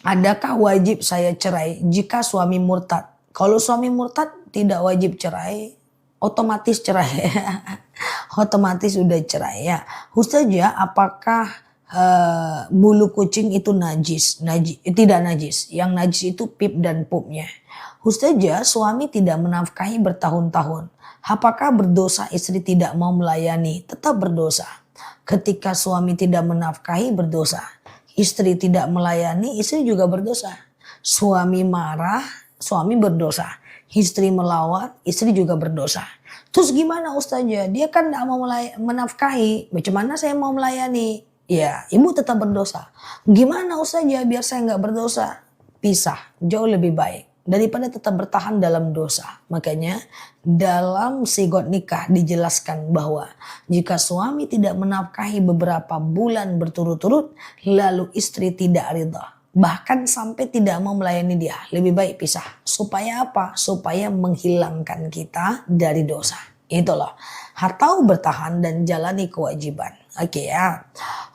Adakah wajib saya cerai jika suami murtad? Kalau suami murtad tidak wajib cerai, otomatis cerai. Otomatis sudah cerai ya. Ustazah, apakah bulu kucing itu najis? Tidak najis. Yang najis itu pip dan pupnya. Ustazah, suami tidak menafkahi bertahun-tahun. Apakah berdosa istri tidak mau melayani? Tetap berdosa. Ketika suami tidak menafkahi berdosa. Istri tidak melayani, istri juga berdosa. Suami marah, suami berdosa. Istri melawan, istri juga berdosa. Terus gimana Ustazah? Dia kan tidak mau menafkahi. Bagaimana saya mau melayani? Ya, ibu tetap berdosa. Gimana Ustazah biar saya nggak berdosa? Pisah, jauh lebih baik daripada tetap bertahan dalam dosa. Makanya dalam sigot nikah dijelaskan bahwa jika suami tidak menafkahi beberapa bulan berturut-turut lalu istri tidak ridha, bahkan sampai tidak mau melayani dia, lebih baik pisah. Supaya apa? Supaya menghilangkan kita dari dosa. Itu loh. Atau bertahan dan jalani kewajiban. Oke ya.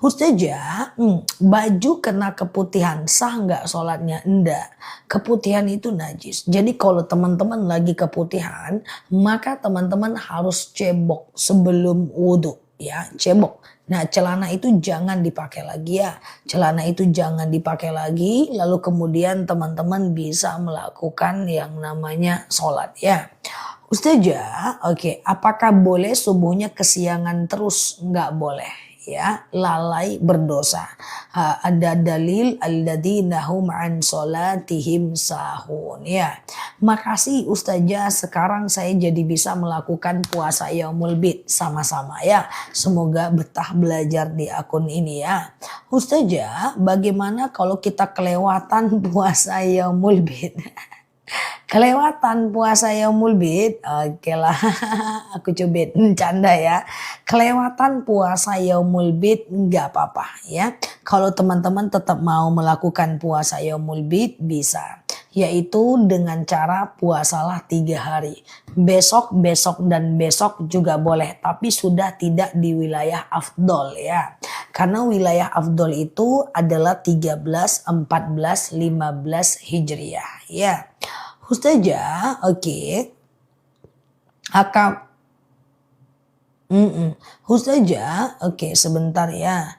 Ustazah, baju kena keputihan sah nggak sholatnya? Enggak. Keputihan itu najis. Jadi kalau teman-teman lagi keputihan, maka teman-teman harus cebok sebelum wudhu. Ya, cebok. Nah, celana itu jangan dipakai lagi ya. Celana itu jangan dipakai lagi. Lalu kemudian teman-teman bisa melakukan yang namanya sholat ya. Ustazah, oke, apakah boleh subuhnya kesiangan terus? Nggak boleh ya, lalai berdosa. Ada dalil alladzina hum an sholatihim sahun ya. Makasih Ustazah, sekarang saya jadi bisa melakukan puasa yaumul bid sama-sama ya. Semoga betah belajar di akun ini ya. Ustazah, bagaimana kalau kita kelewatan puasa yaumul bid? Kelewatan puasa yaumul bid, oke lah, aku cubit, canda ya. Kelewatan puasa yaumul bid nggak apa-apa ya. Kalau teman-teman tetap mau melakukan puasa yaumul bid bisa. Yaitu dengan cara puasalah 3 hari. Besok, besok dan besok juga boleh. Tapi sudah tidak di wilayah afdol ya. Karena wilayah afdol itu adalah 13, 14, 15 Hijriah ya. Ustazah, oke. Ustazah, oke sebentar ya.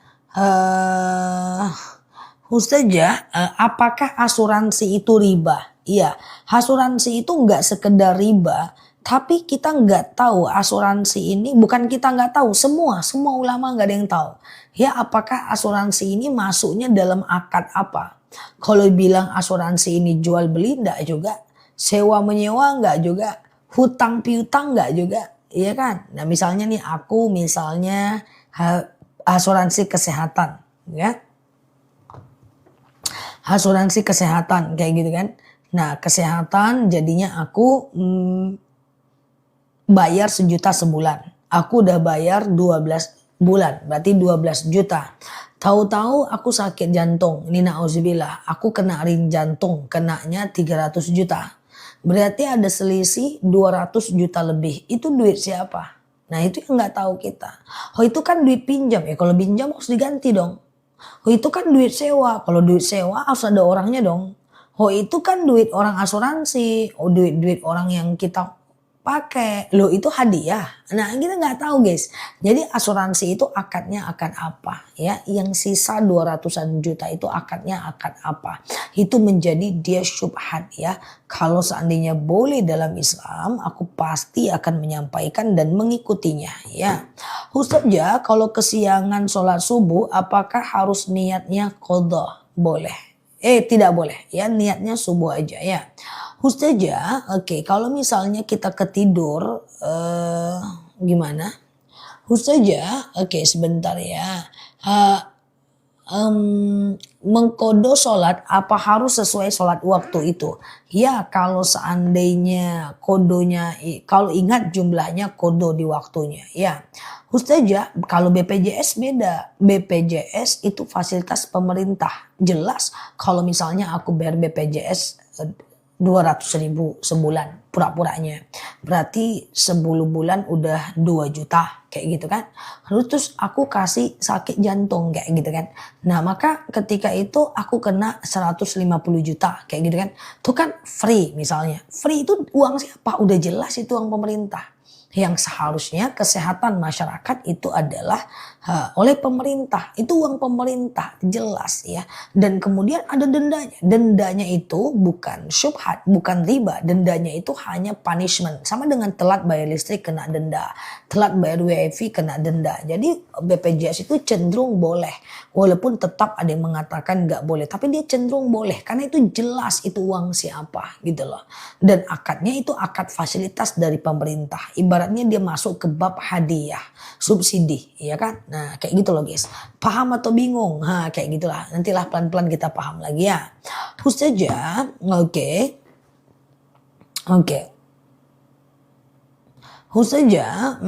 Ustazah, apakah asuransi itu riba? Iya, asuransi itu nggak sekedar riba, tapi kita nggak tahu asuransi ini, bukan kita nggak tahu, semua ulama nggak ada yang tahu. Ya, apakah asuransi ini masuknya dalam akad apa? Kalau bilang asuransi ini jual beli enggak juga, sewa menyewa enggak juga, hutang piutang enggak juga, iya kan? Nah, misalnya nih aku asuransi kesehatan, ya. Asuransi kesehatan kayak gitu kan. Nah, kesehatan jadinya aku bayar 1 juta sebulan. Aku udah bayar 12 bulan, berarti 12 juta. Tahu-tahu aku sakit jantung, ini na'udzubillah, aku kena ring jantung, kenanya 300 juta. Berarti ada selisih 200 juta lebih. Itu duit siapa? Nah, itu yang nggak tahu kita. Oh, itu kan duit pinjam ya. Kalau pinjam harus diganti dong. Oh, itu kan duit sewa. Kalau duit sewa harus ada orangnya dong. Oh, itu kan duit orang asuransi. Oh, duit orang yang kita pakai. Loh itu hadiah. Nah kita nggak tahu guys. Jadi asuransi itu akadnya akan apa ya. Yang sisa 200-an juta itu akadnya akan apa. Itu menjadi dia syubhat ya. Kalau seandainya boleh dalam Islam, aku pasti akan menyampaikan dan mengikutinya ya. Ustaz ya, kalau kesiangan sholat subuh apakah harus niatnya qadha? Boleh. Tidak boleh ya, niatnya subuh aja ya. Ustazah, oke, kalau misalnya kita ketidur, gimana? Ustazah, oke, sebentar ya. Mengkodo sholat apa harus sesuai sholat waktu itu? Ya, kalau seandainya kodonya, kalau ingat jumlahnya kodo di waktunya. Ya, Ustazah, kalau BPJS beda. BPJS itu fasilitas pemerintah. Jelas kalau misalnya aku bayar BPJS 200.000 sebulan pura-puranya. Berarti 10 bulan udah 2 juta kayak gitu kan. Lalu terus aku kasih sakit jantung kayak gitu kan. Nah maka ketika itu aku kena 150 juta kayak gitu kan. Itu kan free misalnya. Free itu uang siapa? Udah jelas itu uang pemerintah. Yang seharusnya kesehatan masyarakat itu adalah oleh pemerintah. Itu uang pemerintah jelas ya. Dan kemudian ada dendanya. Dendanya itu bukan syubhat, bukan riba. Dendanya itu hanya punishment. Sama dengan telat bayar listrik kena denda. Telat bayar WiFi kena denda. Jadi BPJS itu cenderung boleh. Walaupun tetap ada yang mengatakan nggak boleh. Tapi dia cenderung boleh. Karena itu jelas itu uang siapa gitu loh. Dan akadnya itu akad fasilitas dari pemerintah. Ibaratnya dia masuk ke bab hadiah, subsidi, ya kan? Nah, kayak gitu loh guys. Paham atau bingung? Kayak gitulah. Nantilah pelan-pelan kita paham lagi ya. Ustazah, oke. Ustazah,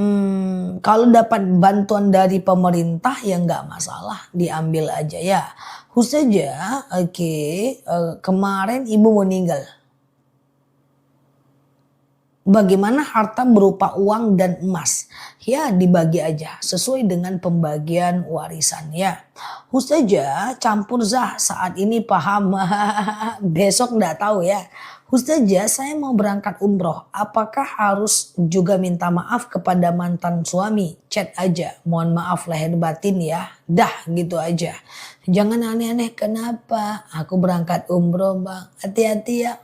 kalau dapat bantuan dari pemerintah ya nggak masalah, diambil aja ya. Ustazah, oke. Kemarin ibu meninggal. Bagaimana harta berupa uang dan emas? Ya dibagi aja sesuai dengan pembagian warisan ya. Ustazah campur zah saat ini paham. Besok nggak tahu ya. Ustazah saya mau berangkat umroh. Apakah harus juga minta maaf kepada mantan suami? Chat aja. Mohon maaf lahir batin ya. Dah gitu aja. Jangan aneh-aneh, kenapa? Aku berangkat umroh bang. Hati-hati ya.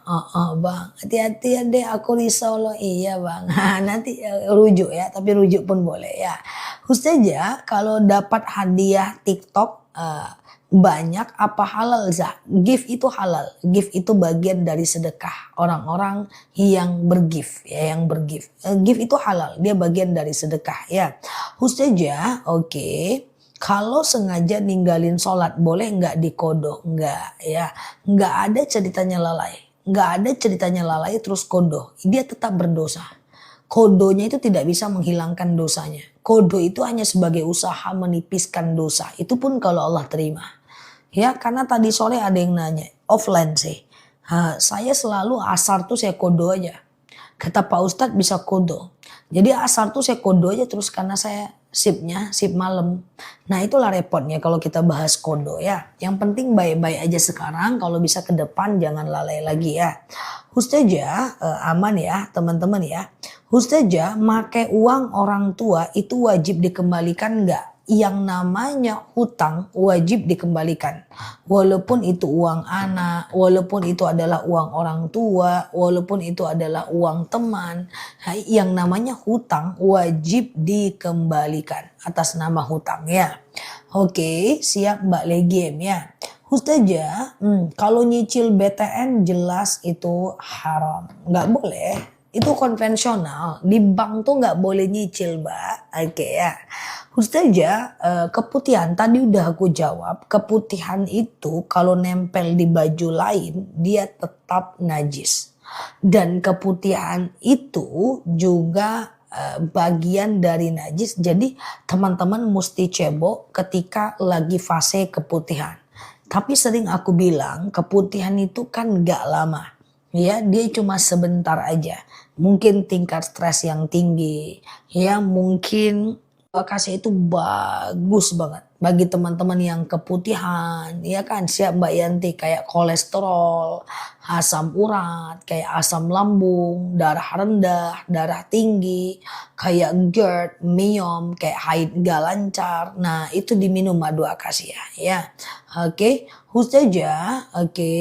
Bang. Hati-hati ya deh, aku risau loh. Iya bang. Nanti rujuk ya, tapi rujuk pun boleh ya. Ustazah, kalau dapat hadiah TikTok banyak apa halal Zah? Gift itu halal. Gift itu bagian dari sedekah. Orang-orang yang bergift ya, yang bergift. Gift itu halal, dia bagian dari sedekah ya. Ustazah, oke. Kalau sengaja ninggalin sholat boleh nggak dikodok? Nggak ya. Nggak ada ceritanya lalai. Nggak ada ceritanya lalai terus kodo. Dia tetap berdosa. Kodonya itu tidak bisa menghilangkan dosanya. Kodo itu hanya sebagai usaha menipiskan dosa. Itu pun kalau Allah terima. Ya karena tadi sore ada yang nanya. Offline sih. Saya selalu asar tuh saya kodo aja. Kata Pak Ustadz bisa kodo. Jadi asar tuh saya kodo aja terus karena saya sip malam. Nah itulah repotnya kalau kita bahas kodo ya. Yang penting baik-baik aja sekarang. Kalau bisa ke depan jangan lalai lagi ya. Ustazah aman ya teman-teman ya. Ustazah make uang orang tua itu wajib dikembalikan nggak? Yang namanya hutang wajib dikembalikan. Walaupun itu uang anak, walaupun itu adalah uang orang tua, walaupun itu adalah uang teman. Yang namanya hutang wajib dikembalikan atas nama hutang ya. Oke, siap Mbak Legiem ya. Ustazah, kalau nyicil BTN jelas itu haram. Nggak boleh. Itu konvensional. Di bank tuh nggak boleh nyicil Mbak. Oke ya. Ustazah, keputihan tadi udah aku jawab. Keputihan itu kalau nempel di baju lain dia tetap najis. Dan keputihan itu juga bagian dari najis. Jadi teman-teman mesti cebok ketika lagi fase keputihan. Tapi sering aku bilang keputihan itu kan gak lama. Ya, dia cuma sebentar aja. Mungkin tingkat stres yang tinggi. Ya, mungkin kasih itu bagus banget. bagi teman-teman yang keputihan, ya kan, siap Mbak Yanti, kayak kolesterol, asam urat, kayak asam lambung, darah rendah, darah tinggi, kayak GERD, MIOM, kayak haid gak lancar. Nah, itu diminum madu akasia ya. Oke, Ustazah, oke.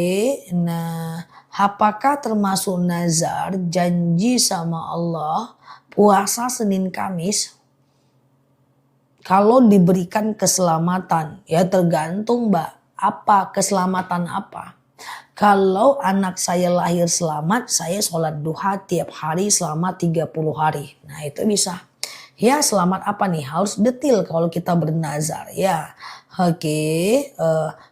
Nah, apakah termasuk nazar janji sama Allah puasa Senin Kamis kalau diberikan keselamatan? Ya tergantung Mbak, apa keselamatan apa? Kalau anak saya lahir selamat, saya sholat duha tiap hari selama 30 hari. Nah itu bisa. Ya selamat apa nih? Harus detail kalau kita bernazar ya. Oke,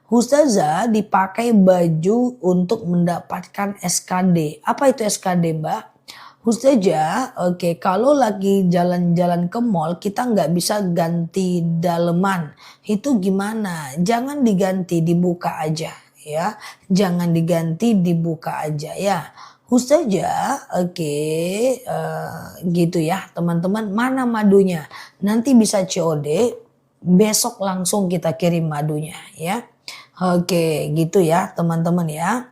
Ustazah dipakai baju untuk mendapatkan SKD. Apa itu SKD Mbak? Ustazah, oke, kalau lagi jalan-jalan ke mall kita nggak bisa ganti daleman. Itu gimana? Jangan diganti, dibuka aja ya. Jangan diganti, dibuka aja ya. Ustazah, oke, gitu ya teman-teman. Mana madunya? Nanti bisa COD, besok langsung kita kirim madunya ya. Oke, gitu ya teman-teman ya.